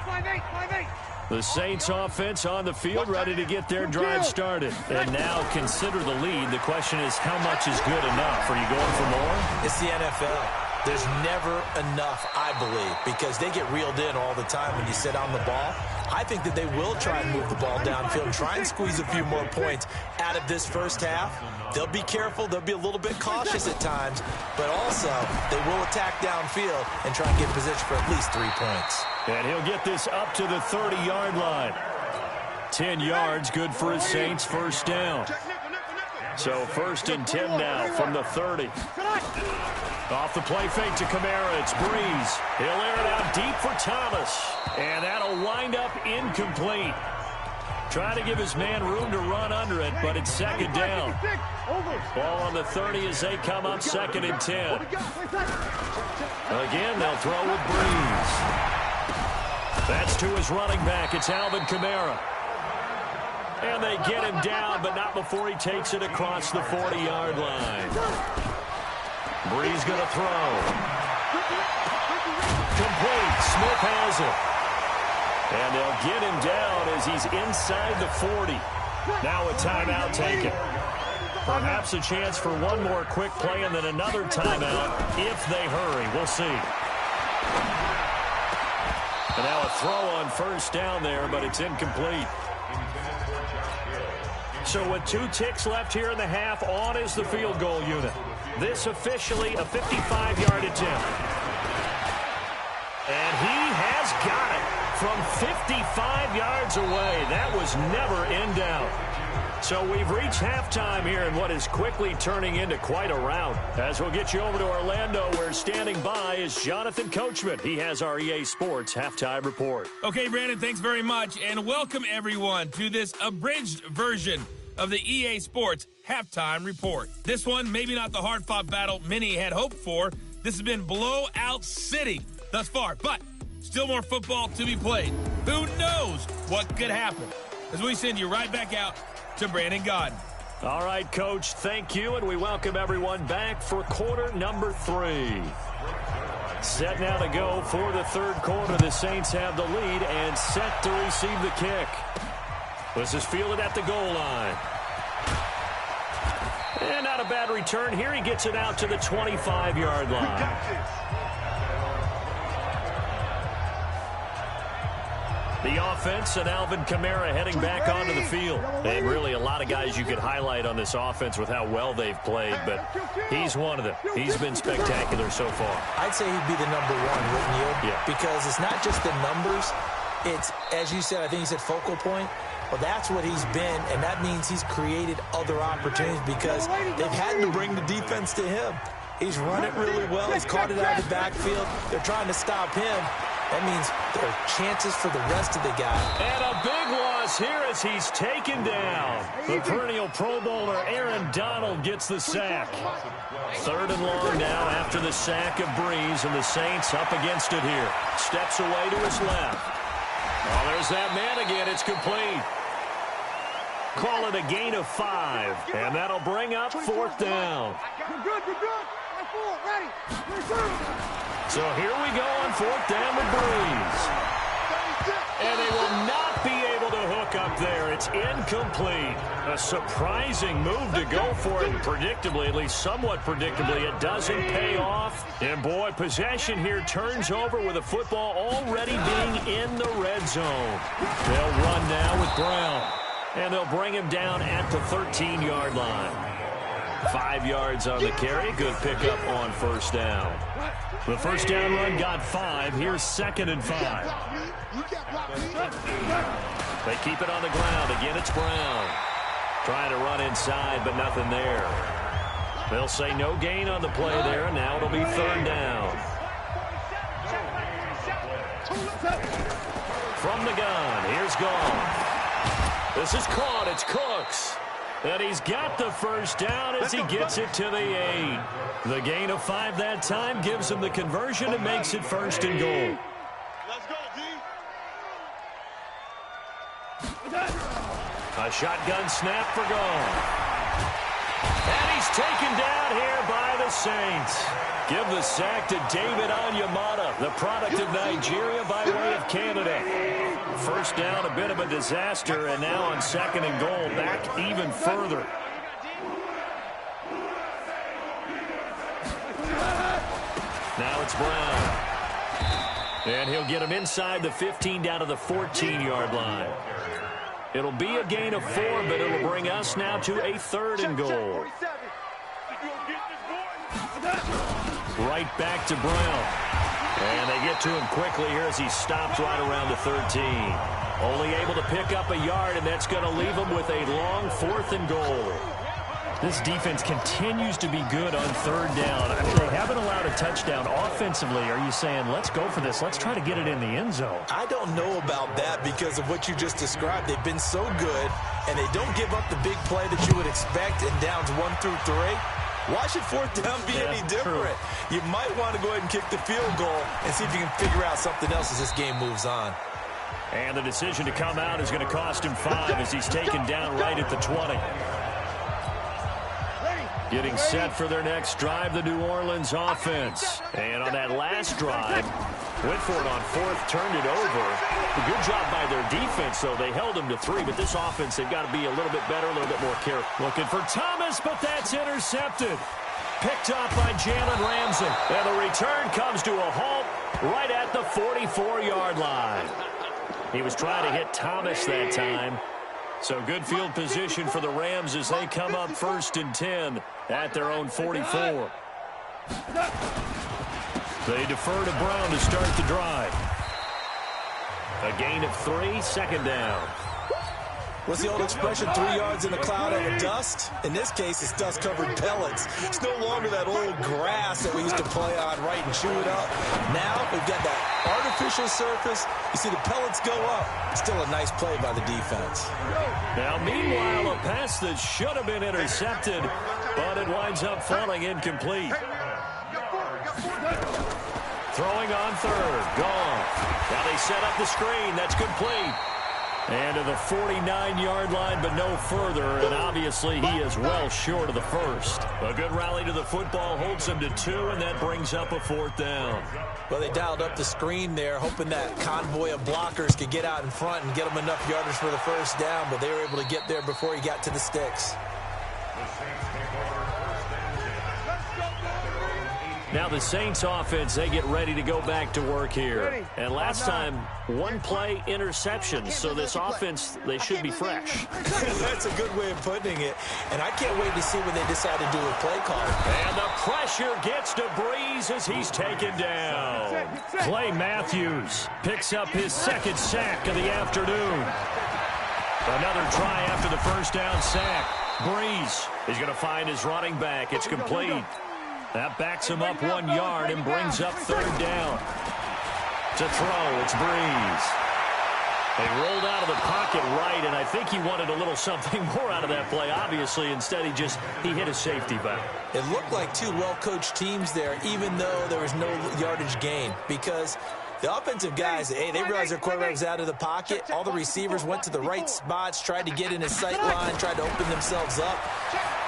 The Saints offense on the field, ready to get their drive started. And now consider the lead. The question is, how much is good enough? Are you going for more? It's the NFL. There's never enough, I believe, because they get reeled in all the time when you sit on the ball. I think that they will try and move the ball downfield and try and squeeze a few more points out of this first half. They'll be careful. They'll be a little bit cautious at times, but also they will attack downfield and try and get position for at least 3 points. And he'll get this up to the 30-yard line. 10 yards, good for his Saints first down. So 1st and 10 now from the 30. Off the play fake to Kamara, it's Breeze. He'll air it out deep for Thomas. And that'll wind up incomplete. Trying to give his man room to run under it, but it's second down. Ball on the 30 as they come up 2nd and 10. Again, they'll throw with Breeze. That's to his running back. It's Alvin Kamara. And they get him down, but not before he takes it across the 40-yard line. Breeze going to throw. Complete. Smith has it. And they'll get him down as he's inside the 40. Now a timeout taken. Perhaps a chance for one more quick play and then another timeout if they hurry. We'll see. And now a throw on first down there, but it's incomplete. So with 2 ticks left here in the half, on is the field goal unit. This officially a 55-yard attempt. And he has got it from 55 yards away. That was never in doubt. So we've reached halftime here in what is quickly turning into quite a rout. As we'll get you over to Orlando, where standing by is Jonathan Coachman. He has our EA Sports Halftime Report. Okay, Brandon, thanks very much. And welcome, everyone, to this abridged version of the EA Sports Halftime Report. This one, maybe not the hard-fought battle many had hoped for. This has been blowout city thus far, but still more football to be played. Who knows what could happen? As we send you right back out to Brandon Gaudin. All right, Coach, thank you, and we welcome everyone back for quarter number 3. Set now to go for the third quarter. The Saints have the lead and set to receive the kick. This is fielded at the goal line. And not a bad return here. He gets it out to the 25-yard line. The offense and Alvin Kamara heading back onto the field. And really a lot of guys you could highlight on this offense with how well they've played, but he's one of them. He's been spectacular so far. I'd say he'd be the number 1, wouldn't you? Yeah. Because it's not just the numbers. It's, as you said, I think you said focal point. Well, that's what he's been, and that means he's created other opportunities because they've had to bring the defense to him. He's run it really well. He's caught it out of the backfield. They're trying to stop him. That means there are chances for the rest of the guys. And a big loss here as he's taken down. The perennial Pro Bowler Aaron Donald gets the sack. 3rd and long now after the sack of Breeze, and the Saints up against it here. Steps away to his left. Oh, there's that man again. It's complete. Call it a gain of 5, and that'll bring up 4th down. You're good. Ready. So here we go on 4th down with Breeze. And they will not be able to hook up there. It's incomplete. A surprising move to go for it. Predictably, at least somewhat predictably, it doesn't pay off. And boy, possession here turns over with the football already being in the red zone. They'll run now with Brown. And they'll bring him down at the 13-yard line. 5 yards on the carry. Good pickup on 1st down. The 1st down run got 5. Here's 2nd and 5. They keep it on the ground. Again, it's Brown. Trying to run inside, but nothing there. They'll say no gain on the play there, and now it'll be 3rd down. From the gun, here's Gone. This is caught. It's Cooks. And he's got the 1st down as he gets it to the 8. The gain of 5 that time gives him the conversion and makes it 1st and goal. Let's go, D. A shotgun snap for Gone. And he's taken down here by the Saints. Give the sack to David Onyemata, the product of Nigeria by way of Canada. 1st down, a bit of a disaster, and now on 2nd and goal, back even further. Now it's Brown. And he'll get him inside the 15 down to the 14-yard line. It'll be a gain of 4, but it'll bring us now to a 3rd and goal. Right back to Brown. And they get to him quickly here as he stopped right around the 13. Only able to pick up a yard, and that's going to leave him with a long 4th and goal. This defense continues to be good on 3rd down. I mean, they haven't allowed a touchdown offensively. Are you saying, let's go for this? Let's try to get it in the end zone. I don't know about that because of what you just described. They've been so good, and they don't give up the big play that you would expect in downs 1 through 3. Why should 4th down be any different? True. You might want to go ahead and kick the field goal and see if you can figure out something else as this game moves on. And the decision to come out is going to cost him 5 as he's taken down right at the 20. Getting set for their next drive, the New Orleans offense. And on that last drive, went for it on 4th, turned it over. A good job by their defense, though. They held them to 3, but this offense, they've got to be a little bit better, a little bit more careful. Looking for Thomas, but that's intercepted. Picked up by Jalen Ramsey. And the return comes to a halt right at the 44-yard line. He was trying to hit Thomas that time. So good field position for the Rams as they come up 1st and 10 at their own 44. They defer to Brown to start the drive. A gain of 3, 2nd down. What's the old expression, 3 yards in a cloud of dust? In this case, it's dust-covered pellets. It's no longer that old grass that we used to play on, right, and chew it up. Now we've got that artificial surface. You see the pellets go up. Still a nice play by the defense. Now, meanwhile, a pass that should have been intercepted, but it winds up falling incomplete. Throwing on 3rd. Gone. Now they set up the screen. That's complete. And to the 49-yard line, but no further. And obviously, he is well short of the 1st. A good rally to the football holds him to 2, and that brings up a 4th down. Well, they dialed up the screen there, hoping that convoy of blockers could get out in front and get them enough yardage for the 1st down, but they were able to get there before he got to the sticks. Now the Saints offense, they get ready to go back to work here. And last time, 1 play interceptions, so this offense, they should be fresh. That's a good way of putting it. And I can't wait to see when they decide to do a play call. And the pressure gets to Breeze as he's taken down. Clay Matthews picks up his 2nd sack of the afternoon. Another try after the 1st down sack. Breeze is going to find his running back. It's complete. That backs him up 1 yard and brings up 3rd down. To throw, it's Breeze. They rolled out of the pocket right, and I think he wanted a little something more out of that play, obviously. Instead, he hit a safety valve. It looked like two well-coached teams there, even though there was no yardage gain, because the offensive guys, hey, they realized their quarterback was out of the pocket. All the receivers went to the right spots, tried to get in his sight line, tried to open themselves up.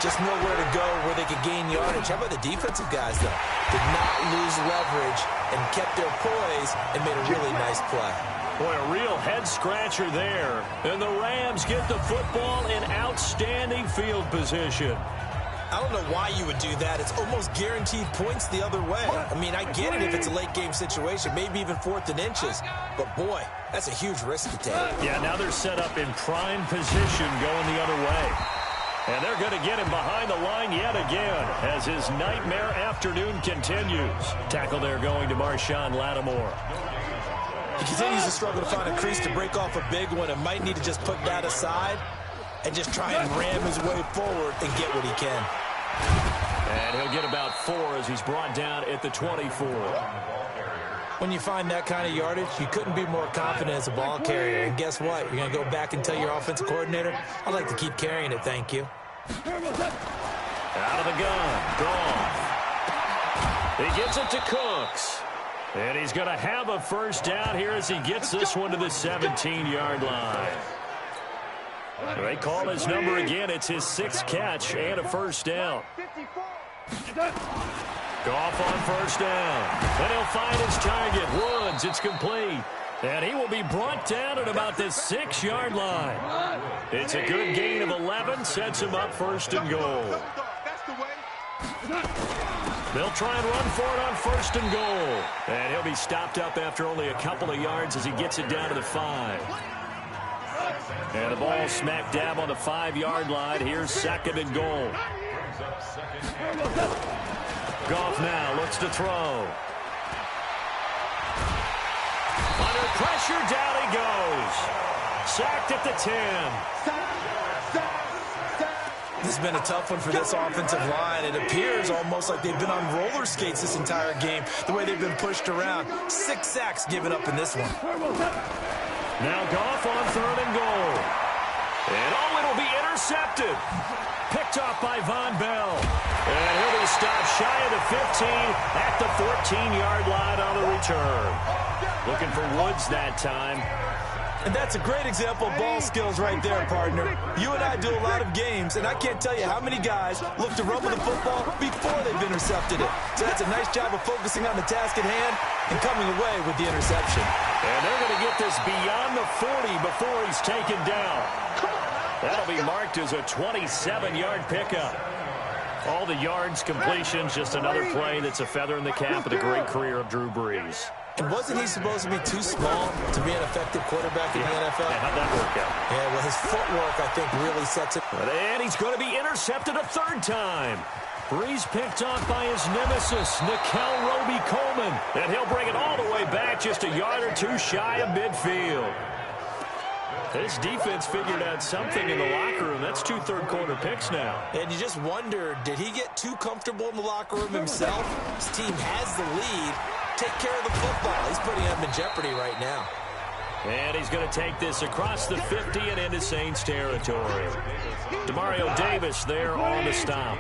Just nowhere to go where they could gain yardage. How about the defensive guys, though? Did not lose leverage and kept their poise and made a really nice play. Boy, a real head-scratcher there. And the Rams get the football in outstanding field position. I don't know why you would do that. It's almost guaranteed points the other way. I mean, I get it if it's a late-game situation, maybe even 4th and inches. But, boy, that's a huge risk to take. Yeah, now they're set up in prime position going the other way. And they're going to get him behind the line yet again as his nightmare afternoon continues. Tackle there going to Marshawn Lattimore. He continues to struggle to find a crease to break off a big one and might need to just put that aside and just try and ram his way forward and get what he can. And he'll get about 4 as he's brought down at the 24. When you find that kind of yardage, you couldn't be more confident as a ball carrier. And guess what? You're going to go back and tell your offensive coordinator, I'd like to keep carrying it, thank you. Out of the gun. Goff. He gets it to Cooks. And he's going to have a first down here as he gets this one to the 17-yard line. They call his number again. It's his 6th catch and a first down. Goff on first down. And he'll find his target. Woods, it's complete. And he will be brought down at about the 6-yard line. It's a good gain of 11. Sets him up 1st and goal. They'll try and run for it on 1st and goal. And he'll be stopped up after only a couple of yards as he gets it down to the 5. And the ball smack dab on the 5-yard line. Here's 2nd and goal. Goff now looks to throw. Under pressure, down he goes. Sacked at the 10. This has been a tough one for this offensive line. It appears almost like they've been on roller skates this entire game, the way they've been pushed around. 6 sacks given up in this one. Now Goff on 3rd and goal. And it'll be intercepted. Picked off by Von Bell. And he'll be stopped shy of the 15 at the 14-yard line on the return. Looking for Woods that time. And that's a great example of ball skills right there, partner. You and I do a lot of games, and I can't tell you how many guys look to run with the football before they've intercepted it. So that's a nice job of focusing on the task at hand and coming away with the interception. And they're going to get this beyond the 40 before he's taken down. That'll be marked as a 27-yard pickup. All the yards, completions, just another play that's a feather in the cap of the great career of Drew Brees. And wasn't he supposed to be too small to be an effective quarterback in the NFL? Yeah, how'd that work out? Yeah, well, his footwork, I think, really sets it. And he's going to be intercepted a 3rd time. Brees picked off by his nemesis, Nickel Roby-Coleman. And he'll bring it all the way back just a yard or 2 shy of midfield. This defense figured out something in the locker room. That's 2 third-quarter picks now. And you just wonder, did he get too comfortable in the locker room himself? His team has the lead. Take care of the football. He's putting them in jeopardy right now. And he's going to take this across the 50 and into Saints territory. Demario Davis there on the stop.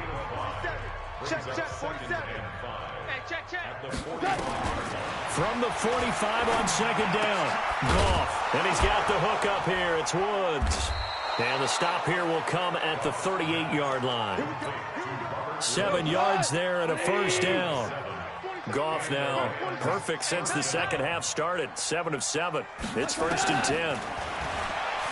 From the 45 on 2nd down. Goff. And he's got the hook up here. It's Woods. And the stop here will come at the 38-yard line. 7 yards there and a first down. Goff now perfect since the second half started. 7 of 7. It's 1st and 10.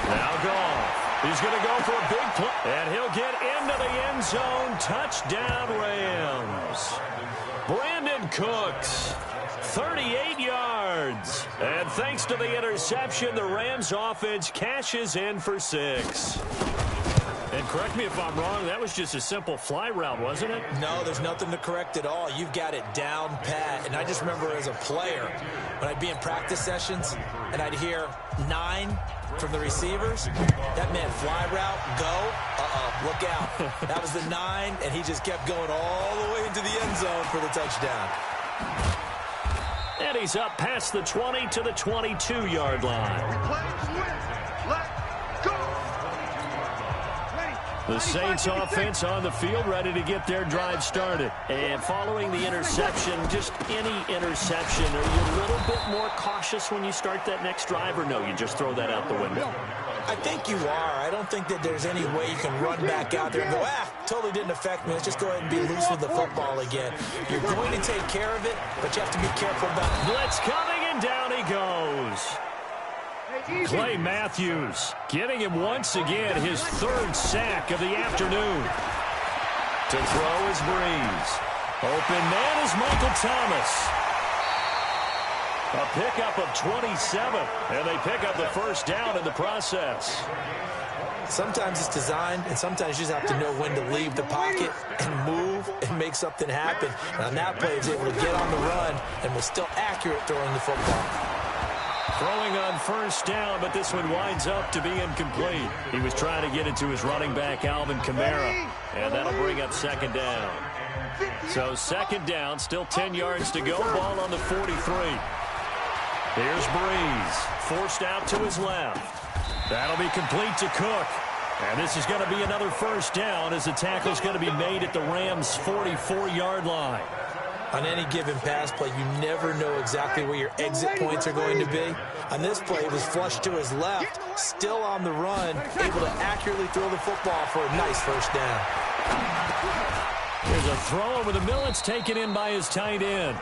Now Goff. He's going to go for a big play. And he'll get into the end zone. Touchdown Rams. Brandon Cooks. 38 yards. And thanks to the interception, the Rams offense cashes in for 6. And correct me if I'm wrong, that was just a simple fly route, wasn't it? No, there's nothing to correct at all. You've got it down pat. And I just remember as a player, when I'd be in practice sessions and I'd hear 9 from the receivers, that meant fly route, go, look out. That was the 9, and he just kept going all the way into the end zone for the touchdown. And he's up past the 20 to the 22-yard line. The Saints offense on the field, ready to get their drive started. And following the interception, just any interception, are you a little bit more cautious when you start that next drive, or no, you just throw that out the window? I think you are. I don't think that there's any way you can run back out there and go, totally didn't affect me. Let's just go ahead and be loose with the football again. You're going to take care of it, but you have to be careful about it. Blitz coming, and down he goes. Clay Matthews getting him once again his third sack of the afternoon. To throw is Breeze. Open man is Michael Thomas. A pickup of 27, and they pick up the first down in the process. Sometimes it's designed, and sometimes you just have to know when to leave the pocket and move and make something happen. And on that play, he was able to get on the run and was still accurate throwing the football. Throwing on first down, but this one winds up to be incomplete. He was trying to get it to his running back, Alvin Kamara, and that'll bring up second down. So second down, still 10 yards to go, ball on the 43. Here's Breeze, forced out to his left. That'll be complete to Cook. And this is going to be another first down as the tackle's going to be made at the Rams' 44-yard line. On any given pass play, you never know exactly where your exit points are going to be. On this play, it was flushed to his left, still on the run, able to accurately throw the football for a nice first down. There's a throw over the middle. It's taken in by his tight end.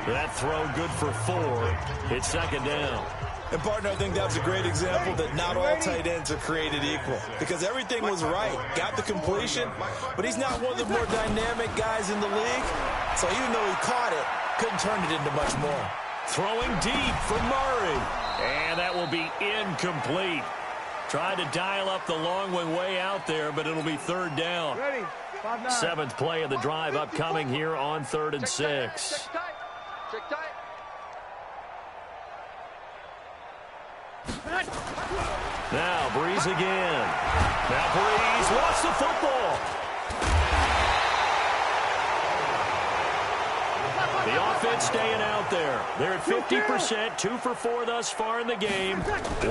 That throw good for 4. It's second down. And, partner, I think that's a great example that not all tight ends are created equal because everything was right. Got the completion, but he's not one of the more dynamic guys in the league. So even though he caught it, couldn't turn it into much more. Throwing deep for Murray. And that will be incomplete. Tried to dial up the long one way out there, but it'll be third down. 7th play of the drive upcoming here on 3rd and 6. Now Breeze again. Now Breeze lost the football. The offense staying out there. They're at 50%, 2 for 4 thus far in the game.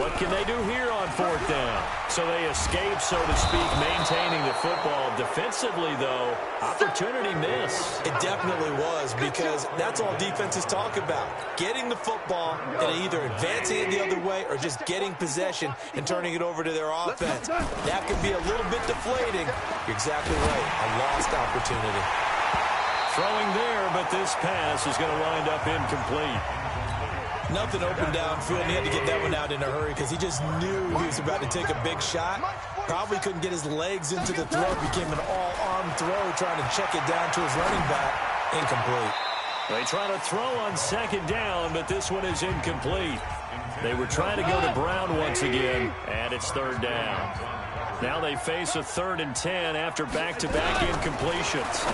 What can they do here on 4th down? So they escape, so to speak, maintaining the football. Defensively, though, opportunity miss. It definitely was because that's all defenses talk about. Getting the football and either advancing it the other way or just getting possession and turning it over to their offense. That can be a little bit deflating. You're exactly right. A lost opportunity. Throwing there, but this pass is going to wind up incomplete. Nothing open downfield, and he had to get that one out in a hurry because he just knew he was about to take a big shot. Probably couldn't get his legs into the throw. Became an all-arm throw, trying to check it down to his running back. Incomplete. They try to throw on second down, but this one is incomplete. They were trying to go to Brown once again, and it's third down. Now they face a 3rd and 10 after back-to-back incompletions.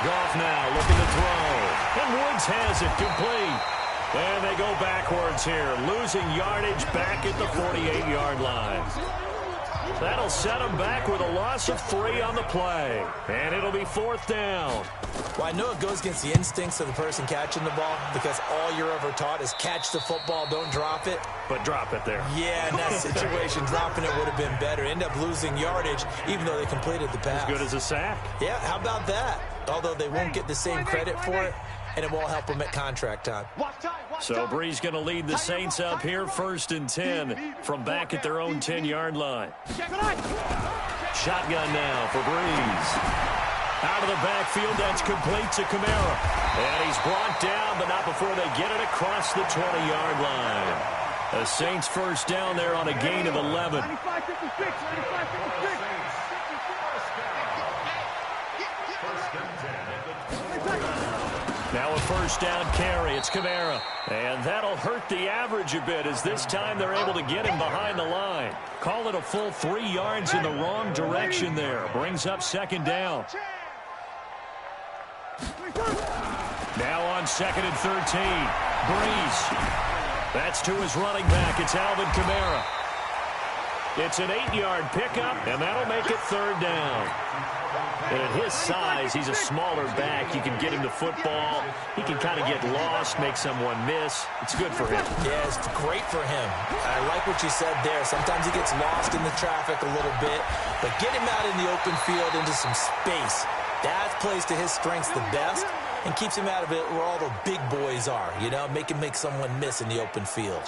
Goff now looking to throw. And Woods has it complete. And they go backwards here, losing yardage back at the 48-yard line. That'll set them back with a loss of 3 on the play. And it'll be 4th down. Well, I know it goes against the instincts of the person catching the ball because all you're ever taught is catch the football, don't drop it. But drop it there. Yeah, in that situation, dropping it would have been better. End up losing yardage, even though they completed the pass. As good as a sack. Yeah, how about that? Although they won't get the same credit for it, and it won't help them at contract time. So Breeze going to lead the Saints up here, 1st and 10 from back at their own 10-yard line. Shotgun now for Breeze. Out of the backfield, that's complete to Kamara. And he's brought down, but not before they get it across the 20-yard line. The Saints first down there on a gain of 11. Now a first down carry. It's Kamara. And that'll hurt the average a bit as this time they're able to get him behind the line. Call it a full 3 yards in the wrong direction there. Brings up second down. Now on 2nd and 13. Breeze. That's to his running back. It's Alvin Kamara. It's an 8-yard pickup, and that'll make it third down. And at his size, he's a smaller back. You can get him the football. He can kind of get lost, make someone miss. It's good for him. Yeah, it's great for him. I like what you said there. Sometimes he gets lost in the traffic a little bit, but get him out in the open field into some space. That plays to his strengths the best and keeps him out of it where all the big boys are, you know, make him make someone miss in the open field.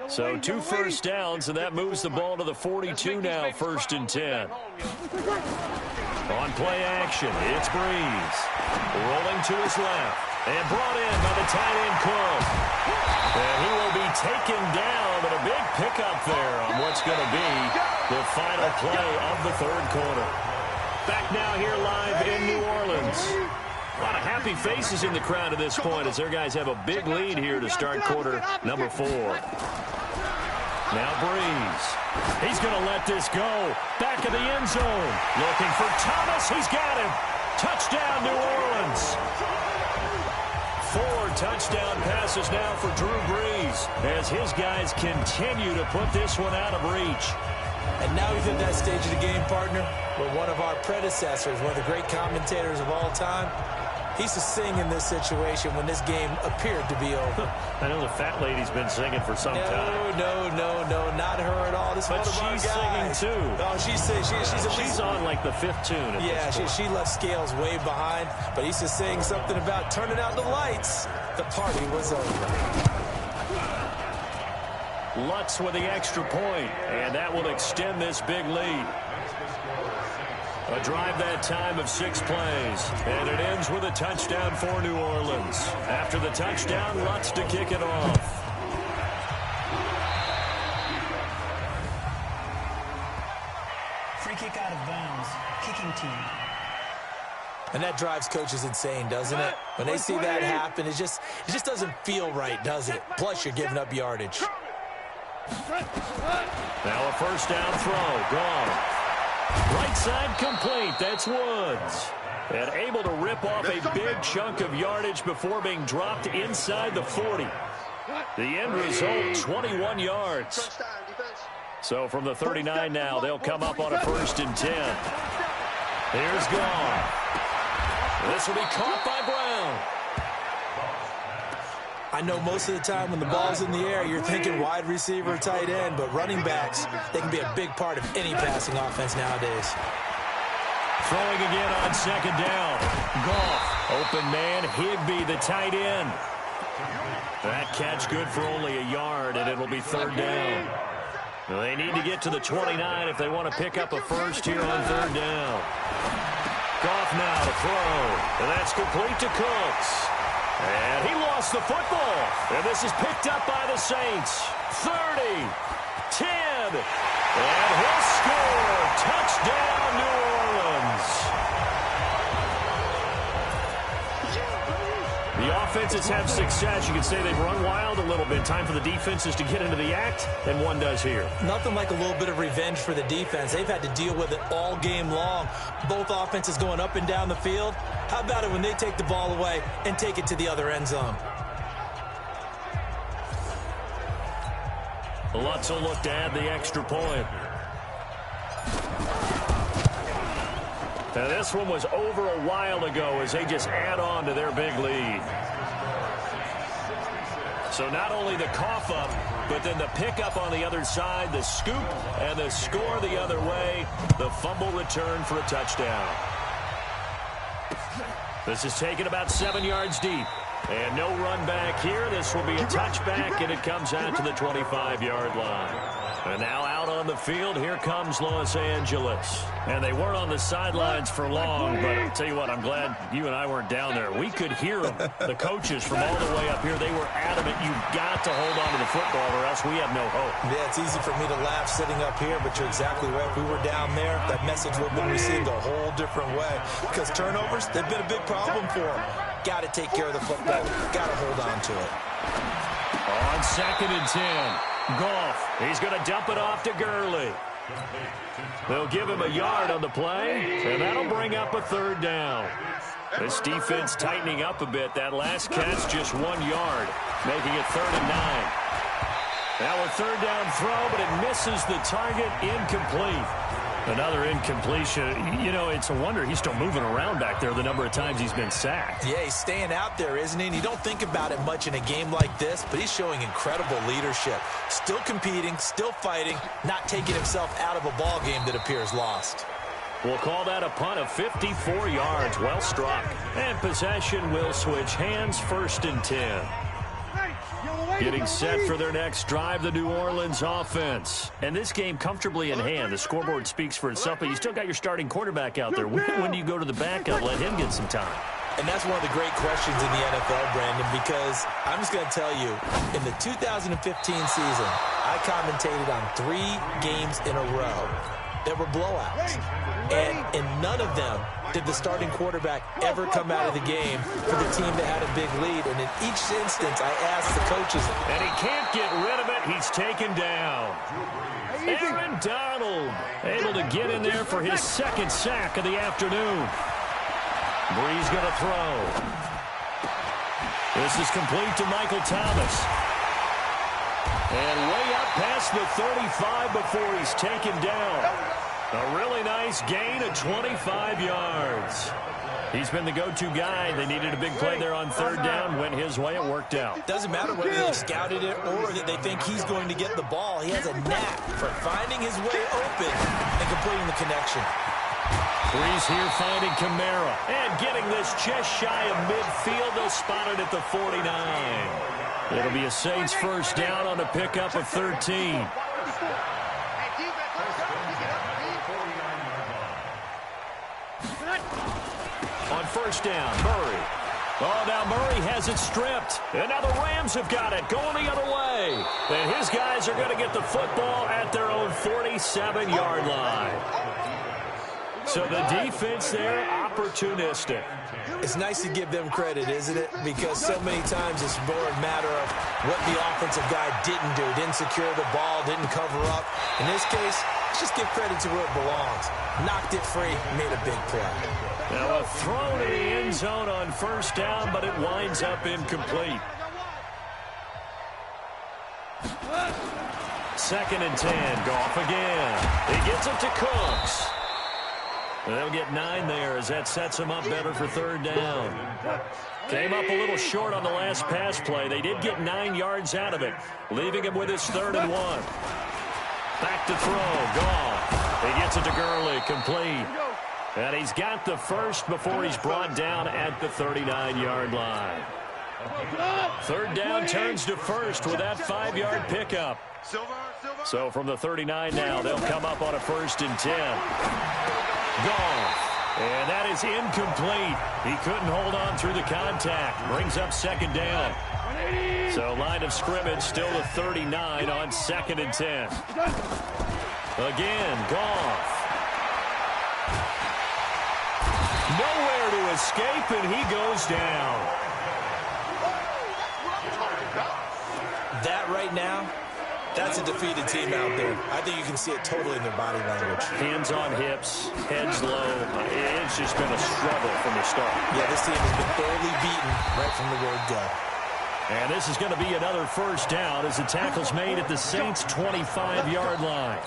So 2 first downs, and that moves the ball to the 42 now, 1st and 10. On play action, it's Breeze. Rolling to his left, and brought in by the tight end Cook. And he will be taken down, but a big pickup there on what's going to be the final play of the 3rd quarter. Back now here live in New Orleans. A lot of happy faces in the crowd at this point as their guys have a big lead here to start quarter number 4. Now Breeze. He's going to let this go. Back of the end zone. Looking for Thomas. He's got him. Touchdown, New Orleans. 4 touchdown passes now for Drew Brees as his guys continue to put this one out of reach. And now he's at that stage of the game, partner, where one of our predecessors, one of the great commentators of all time, he used to sing in this situation when this game appeared to be over. I know the fat lady's been singing for some time. No, not her at all. This but is one of she's our guys. singing too. Oh, she's on like the 5th tune. Yeah, she left Scales way behind, but he used to sing something about turning out the lights. The party was over. Lutz with the extra point, and that will extend this big lead. A drive that time of 6 plays, and it ends with a touchdown for New Orleans. After the touchdown, Lutz to kick it off. Free kick out of bounds, kicking team. And that drives coaches insane, doesn't it? When they see that happen, it just doesn't feel right, does it? Plus, you're giving up yardage. Now a first down throw, gone. Right side complete, that's Woods. And able to rip off a big chunk of yardage before being dropped inside the 40. The end result, 21 yards. So from the 39 now, they'll come up on a 1st and 10. Here's Gone. This will be caught by Brown. I know most of the time when the ball's in the air, you're thinking wide receiver, tight end, but running backs, they can be a big part of any passing offense nowadays. Throwing again on 2nd down. Goff, open man, Higbee, the tight end. That catch good for only a yard, and it'll be 3rd down. They need to get to the 29 if they want to pick up a first here on 3rd down. Goff now to throw, and that's complete to Cooks. And he lost the football. And this is picked up by the Saints. 30, 10, and he'll score. Touchdown, New Orleans. The offenses have success. You can say they've run wild a little bit. Time for the defenses to get into the act, and one does here. Nothing like a little bit of revenge for the defense. They've had to deal with it all game long. Both offenses going up and down the field. How about it when they take the ball away and take it to the other end zone? Lutz will look to add the extra point. Now this one was over a while ago as they just add on to their big lead. So not only the cough up, but then the pickup on the other side, the scoop, and the score the other way, the fumble return for a touchdown. This is taken about 7 yards deep. And no run back here. This will be a touchback, and it comes out to the 25-yard line. And now out on the field, here comes Los Angeles. And they weren't on the sidelines for long, but I'll tell you what, I'm glad you and I weren't down there. We could hear them. The coaches from all the way up here, they were adamant. You've got to hold on to the football or else we have no hope. Yeah, it's easy for me to laugh sitting up here, but you're exactly right. If we were down there, that message would have been received a whole different way. Because turnovers, they've been a big problem for them. Got to take care of the football. Got to hold on to it. On 2nd and 10. Goff, he's going to dump it off to Gurley. They'll give him a yard on the play, and that'll bring up a third down. This defense tightening up a bit. That last catch, just 1 yard, making it 3rd and 9. Now a third down throw, but it misses the target, incomplete. Another incompletion. You know, it's a wonder he's still moving around back there the number of times he's been sacked. Yeah, he's staying out there, isn't he? And you don't think about it much in a game like this, but he's showing incredible leadership. Still competing, still fighting, not taking himself out of a ball game that appears lost. We'll call that a punt of 54 yards. Well struck. And possession will switch hands, 1st and 10. Getting set for their next drive, the New Orleans offense. And this game comfortably in hand. The scoreboard speaks for itself, but you still got your starting quarterback out there. When do you go to the backup, let him get some time? And that's one of the great questions in the NFL, Brandon, because I'm just going to tell you, in the 2015 season, I commentated on 3 games in a row that were blowouts. And in none of them did the starting quarterback ever come out of the game for the team that had a big lead. And in each instance, I asked the coaches. And he can't get rid of it. He's taken down. Aaron Donald able to get in there for his 2nd sack of the afternoon. Brees going to throw. This is complete to Michael Thomas. And way up past the 35 before he's taken down. A really nice gain of 25 yards. He's been the go-to guy. They needed a big play there on 3rd down. Went his way. It worked out. Doesn't matter whether they scouted it or that they think he's going to get the ball. He has a knack for finding his way open and completing the connection. Brees here finding Kamara. And getting this just shy of midfield. They'll spot it at the 49. It'll be a Saints 1st down on a pickup of 13. On 1st down, Murray. Oh, now Murray has it stripped. And now the Rams have got it, going the other way. And his guys are going to get the football at their own 47-yard line. So the defense there, opportunistic. It's nice to give them credit, isn't it? Because so many times it's more a matter of what the offensive guy didn't do. Didn't secure the ball, didn't cover up. In this case, let's just give credit to where it belongs. Knocked it free, made a big play. Now a throw to the end zone on 1st down, but it winds up incomplete. 2nd and 10, Goff again. He gets it to Cooks. They'll get 9 there as that sets them up better for 3rd down. Came up a little short on the last pass play. They did get 9 yards out of it, leaving him with his 3rd and 1. Back to throw, Goff. He gets it to Gurley, complete. And he's got the 1st before he's brought down at the 39-yard line. 3rd down turns to 1st with that 5-yard pickup. So from the 39 now, they'll come up on a 1st and 10. Goff. And that is incomplete. He couldn't hold on through the contact. Brings up 2nd down. So line of scrimmage still the 39 on 2nd and 10. Again, Goff. Nowhere to escape, and he goes down. That right now, that's a defeated team out there. I think you can see it totally in their body language. Hands on hips, heads low. It's just been a struggle from the start. Yeah, this team has been thoroughly beaten right from the word go. And this is going to be another 1st down as the tackle's made at the Saints' 25-yard line.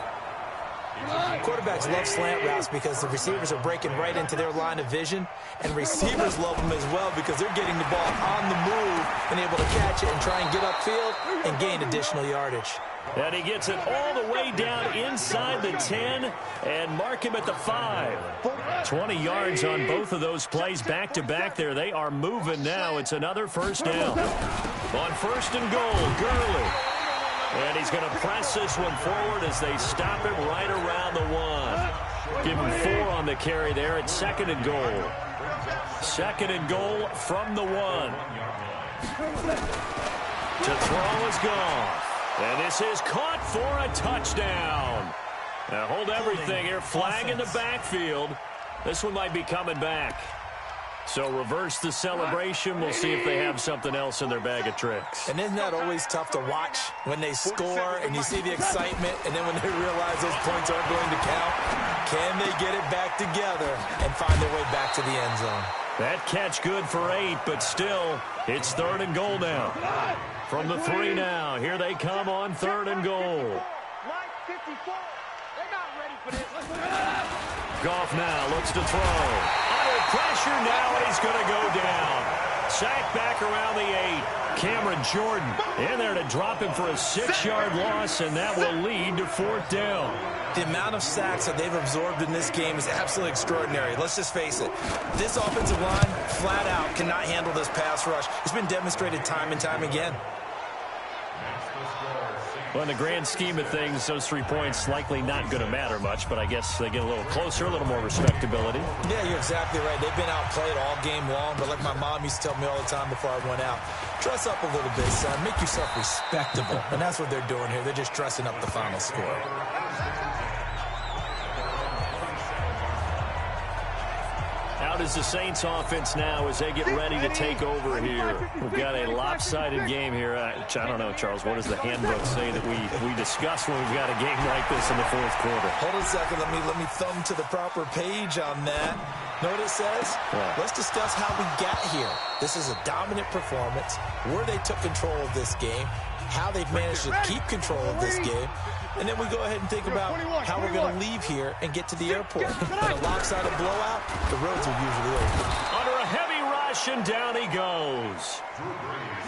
Quarterbacks love slant routes because the receivers are breaking right into their line of vision, and receivers love them as well because they're getting the ball on the move and able to catch it and try and get upfield and gain additional yardage. And he gets it all the way down inside the 10 and mark him at the 5. 20 yards on both of those plays back-to-back there. They are moving now. It's another 1st down. On 1st and goal, Gurley. And he's going to press this one forward as they stop him right around the 1. Give him 4 on the carry there at 2nd and goal. 2nd and goal from the 1. To throw is Goff. And this is caught for a touchdown. Now hold everything here. Flag in the backfield. This one might be coming back. So reverse the celebration. We'll see if they have something else in their bag of tricks. And isn't that always tough to watch when they score and you see the excitement, and then when they realize those points aren't going to count? Can they get it back together and find their way back to the end zone? That catch good for 8, but still, it's 3rd and goal now. From the 3 now, here they come on 3rd and goal. Goff now looks to throw. Under pressure now, and he's going to go down. Sacked back around the 8. Cameron Jordan in there to drop him for a 6-yard loss, and that will lead to 4th down. The amount of sacks that they've absorbed in this game is absolutely extraordinary. Let's just face it. This offensive line, flat out, cannot handle this pass rush. It's been demonstrated time and time again. Well, in the grand scheme of things, those 3 points likely not going to matter much, but I guess they get a little closer, a little more respectability. Yeah, you're exactly right. They've been outplayed all game long, but like my mom used to tell me all the time before I went out, dress up a little bit, son. Make yourself respectable. And that's what they're doing here. They're just dressing up the final score. Out is the Saints offense now as they get ready to take over here. We've got a lopsided game here. I don't know, Charles, what does the handbook say that we discuss when we've got a game like this in the 4th quarter? Hold on a second. Let me thumb to the proper page on that. Know what it says? Yeah. Let's discuss how we got here. This is a dominant performance, where they took control of this game, how they've managed to keep control of this game, and then we go ahead and think about how we're going to leave here and get to the airport. In a lopsided blowout, the roads are usually open. Under a heavy rush, and down he goes.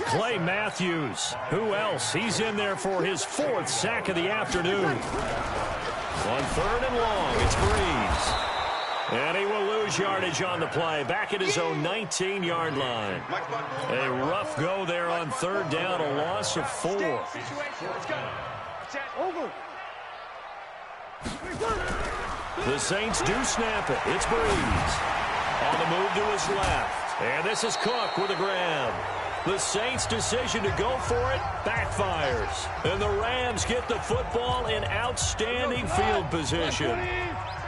Clay Matthews. Who else? He's in there for his 4th sack of the afternoon. On 3rd and long, it's Breeze. And he will lose yardage on the play. Back at his own 19-yard line. A rough go there on 3rd down, a loss of 4. The Saints do snap it. It's Breeze. On the move to his left. And this is Cook with a grab. The Saints' decision to go for it backfires. And the Rams get the football in outstanding field position.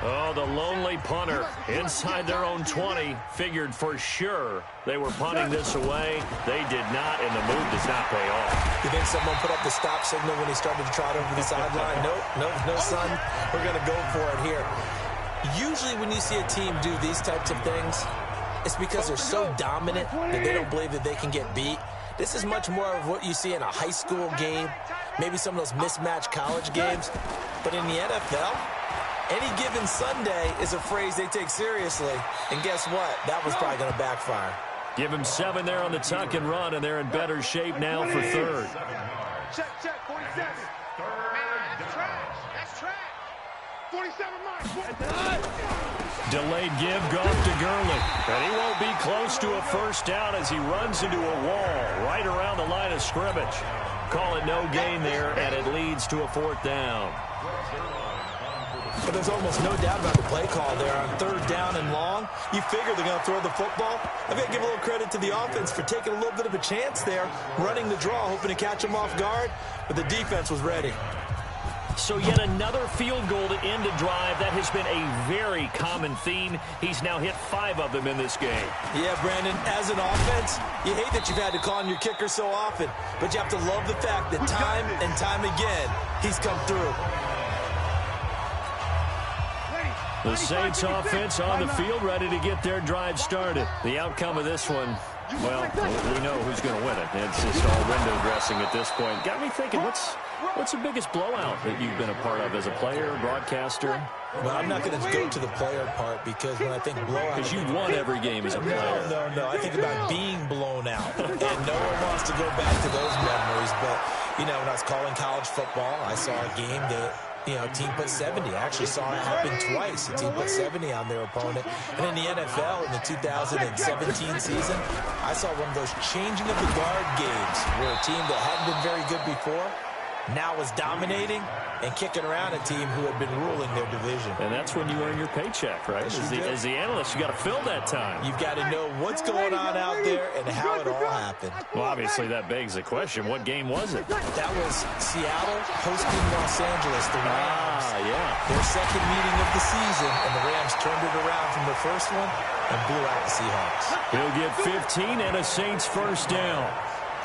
Oh, the lonely punter inside their own 20 figured for sure they were punting this away. They did not, and the move does not pay off. You think someone put up the stop signal when he started to trot over the sideline? No, son. We're going to go for it here. Usually when you see a team do these types of things, it's because they're so dominant that they don't believe that they can get beat. This is much more of what you see in a high school game, maybe some of those mismatched college games. But in the NFL, any given Sunday is a phrase they take seriously. And guess what? That was probably going to backfire. Give him 7 there on the tuck and run, and they're in better shape now for 3rd. Check, 47. Man, that's trash. That's trash. 47 marks. Delayed give, Goff to Gurley. And he won't be close to a 1st down as he runs into a wall right around the line of scrimmage. Call it no gain there, and it leads to a 4th down. But there's almost no doubt about the play call there on 3rd down and long. You figure they're going to throw the football. I've got to give a little credit to the offense for taking a little bit of a chance there, running the draw, hoping to catch them off guard, but the defense was ready. So yet another field goal to end a drive. That has been a very common theme. He's now hit 5 of them in this game. Yeah, Brandon, as an offense, you hate that you've had to call on your kicker so often, but you have to love the fact that time and time again, he's come through. The Saints offense on the field, ready to get their drive started. The outcome of this one, well, we know who's going to win it. It's just all window dressing at this point. Got me thinking, what's the biggest blowout that you've been a part of as a player, broadcaster? Well, I'm not going to go to the player part because when I think blowout... Because you've won every game as a player. No. I think about being blown out. And no one wants to go back to those memories. But, you know, when I was calling college football, I saw a game that... a team put 70. I actually saw it happen twice. A team put 70 on their opponent. And in the NFL, in the 2017 season, I saw one of those changing of the guard games where a team that hadn't been very good before now is dominating and kicking around a team who had been ruling their division. And that's when you earn your paycheck, right? As the analyst, you got to fill that time. You've got to know what's going on out there and how it all happened. Well, obviously, that begs the question, what game was it? That was Seattle hosting Los Angeles, the Rams. Yeah. Their second meeting of the season, and the Rams turned it around from the first one and blew out the Seahawks. He'll get 15 and a Saints first down.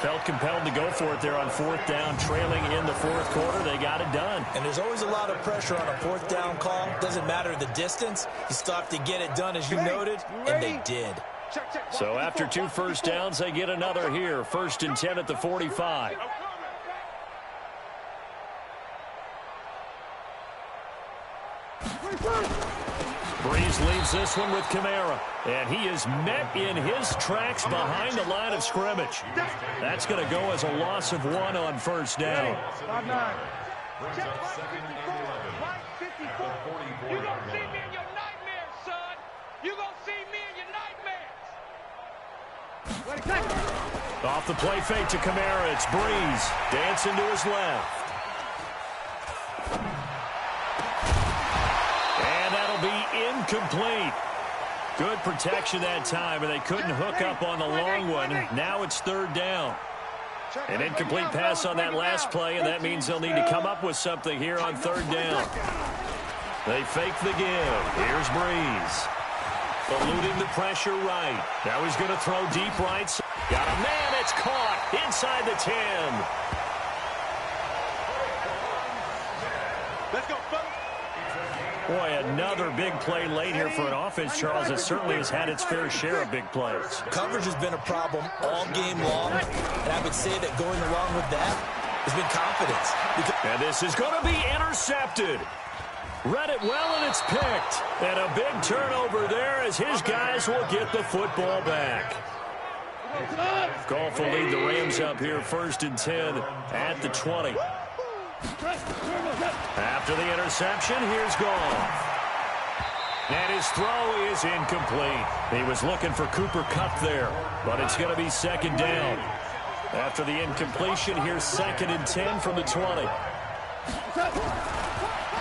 Felt compelled to go for it there on fourth down, trailing in the fourth quarter. They got it done. And there's always a lot of pressure on a fourth down call. Doesn't matter the distance. You still have to get it done, as you noted, and they did. So after 2 first downs, they get another here. 1st and 10 at the 45. Breeze leaves this one with Kamara. And he is met in his tracks behind the line of scrimmage. That's going to go as a loss of 1 on first down. 5-9. Brings up 2nd and 11. You're going to see me in your nightmares, son. You're going to see me in your nightmares. Off the play fake to Kamara. It's Breeze. Dancing to his left. And that'll be incomplete. Good protection that time, and they couldn't hook up on the long one. Now it's 3rd down. An incomplete pass on that last play, and that means they'll need to come up with something here on 3rd down. They fake the give. Here's Breeze. Eluding the pressure right. Now he's going to throw deep right. Got a man. It's caught inside the 10. Let's go, folks. Boy, another big play late here for an offense, Charles, that certainly has had its fair share of big plays. Coverage has been a problem all game long, and I would say that going along with that has been confidence. And this is going to be intercepted. Read it well, and it's picked. And a big turnover there as his guys will get the football back. Goff will lead the Rams up here 1st and 10 at the 20. After the interception, here's Goff. And his throw is incomplete. He was looking for Cooper Kupp there, but it's going to be 2nd down. After the incompletion, here's 2nd and 10 from the 20.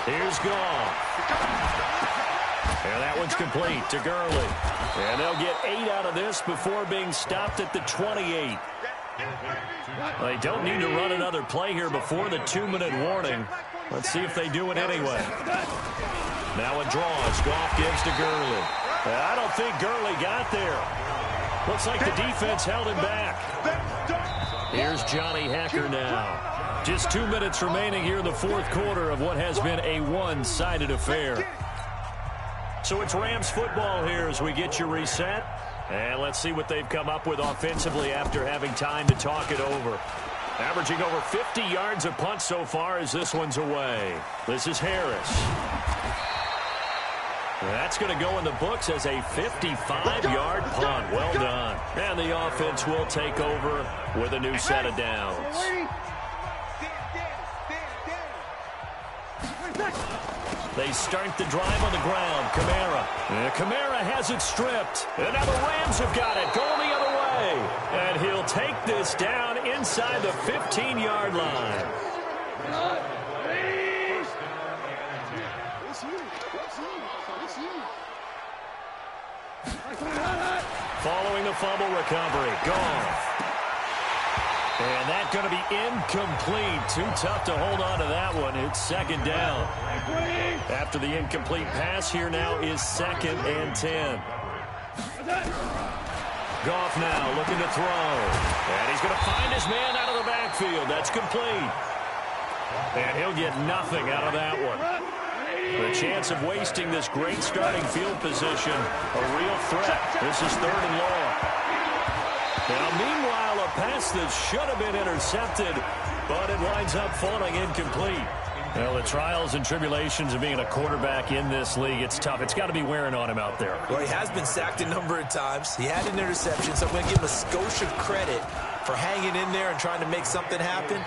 Here's Goff. And that one's complete to Gurley. And they'll get 8 out of this before being stopped at the 28. They don't need to run another play here before the 2-minute warning. Let's see if they do it anyway. Now a draw as Goff gives to Gurley. I don't think Gurley got there. Looks like the defense held him back. Here's Johnny Hacker now. Just 2 minutes remaining here in the fourth quarter of what has been a one-sided affair. So it's Rams football here as we get you reset. And let's see what they've come up with offensively after having time to talk it over. Averaging over 50 yards a punt so far as this one's away. This is Harris. That's going to go in the books as a 55-yard punt. Well done. And the offense will take over with a new set of downs. They start the drive on the ground. Kamara. Kamara has it stripped. And now the Rams have got it. Going the other way. And he'll take this down inside the 15-yard line. Following the fumble recovery. Goff. And that's going to be incomplete. Too tough to hold on to that one. It's 2nd down. After the incomplete pass, here now is 2nd and 10. Goff now looking to throw. And he's going to find his man out of the backfield. That's complete. And he'll get nothing out of that one. The chance of wasting this great starting field position, a real threat. This is 3rd and long. Now, meanwhile, a pass that should have been intercepted, but it winds up falling incomplete. Well, the trials and tribulations of being a quarterback in this league, it's tough. It's got to be wearing on him out there. Well, he has been sacked a number of times. He had an interception, so I'm going to give him a skosh of credit for hanging in there and trying to make something happen,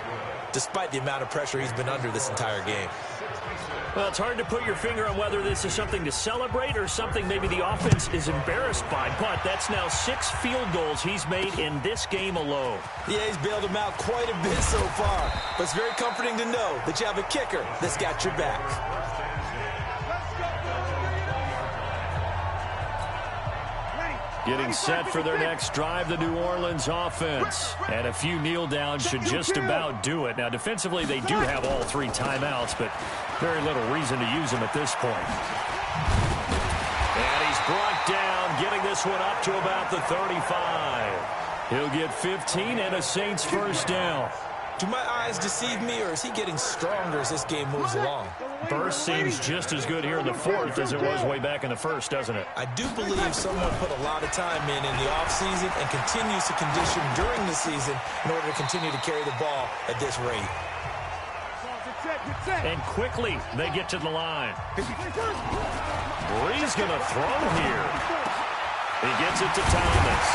despite the amount of pressure he's been under this entire game. Well, it's hard to put your finger on whether this is something to celebrate or something maybe the offense is embarrassed by, but that's now 6 field goals he's made in this game alone. Yeah, he's bailed him out quite a bit so far, but it's very comforting to know that you have a kicker that's got your back. Getting set for their next drive, the New Orleans offense. And a few kneel downs should just about do it. Now, defensively, they do have all 3 timeouts, but very little reason to use them at this point. And he's brought down, getting this one up to about the 35. He'll get 15 and a Saints first down. Do my eyes deceive me, or is he getting stronger as this game moves along? Burst seems just as good here in the 4th as it was way back in the 1st, doesn't it? I do believe someone put a lot of time in the offseason and continues to condition during the season in order to continue to carry the ball at this rate. And quickly they get to the line. Bree's going to throw here. He gets it to Thomas.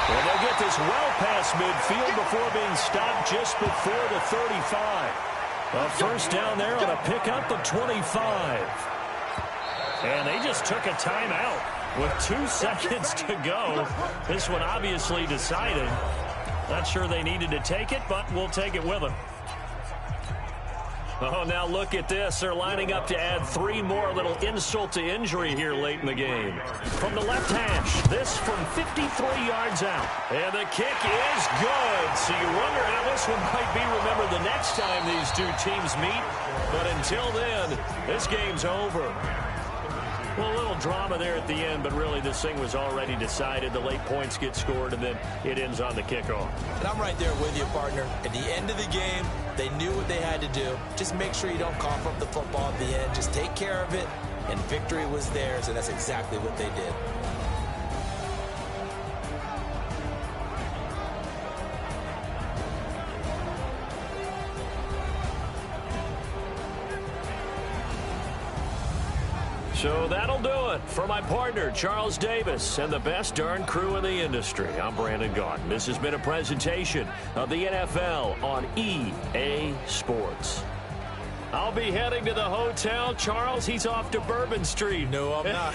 And they'll get this well past midfield before being stopped just before the 35. A first down there on a pickup of 25. And they just took a timeout with 2 seconds to go. This one obviously decided. Not sure they needed to take it, but we'll take it with them. Oh, now look at this. They're lining up to add 3 more, little insult to injury here late in the game. From the left hash, this from 53 yards out. And the kick is good. So you wonder how this one might be remembered the next time these 2 teams meet. But until then, this game's over. Well, a little drama there at the end, but really this thing was already decided. The late points get scored, and then it ends on the kickoff. And I'm right there with you, partner. At the end of the game, they knew what they had to do. Just make sure you don't cough up the football at the end. Just take care of it, and victory was theirs, and that's exactly what they did. So that'll do it for my partner, Charles Davis, and the best darn crew in the industry. I'm Brandon Gaudin. This has been a presentation of the NFL on EA Sports. I'll be heading to the hotel. Charles, he's off to Bourbon Street. No, I'm not.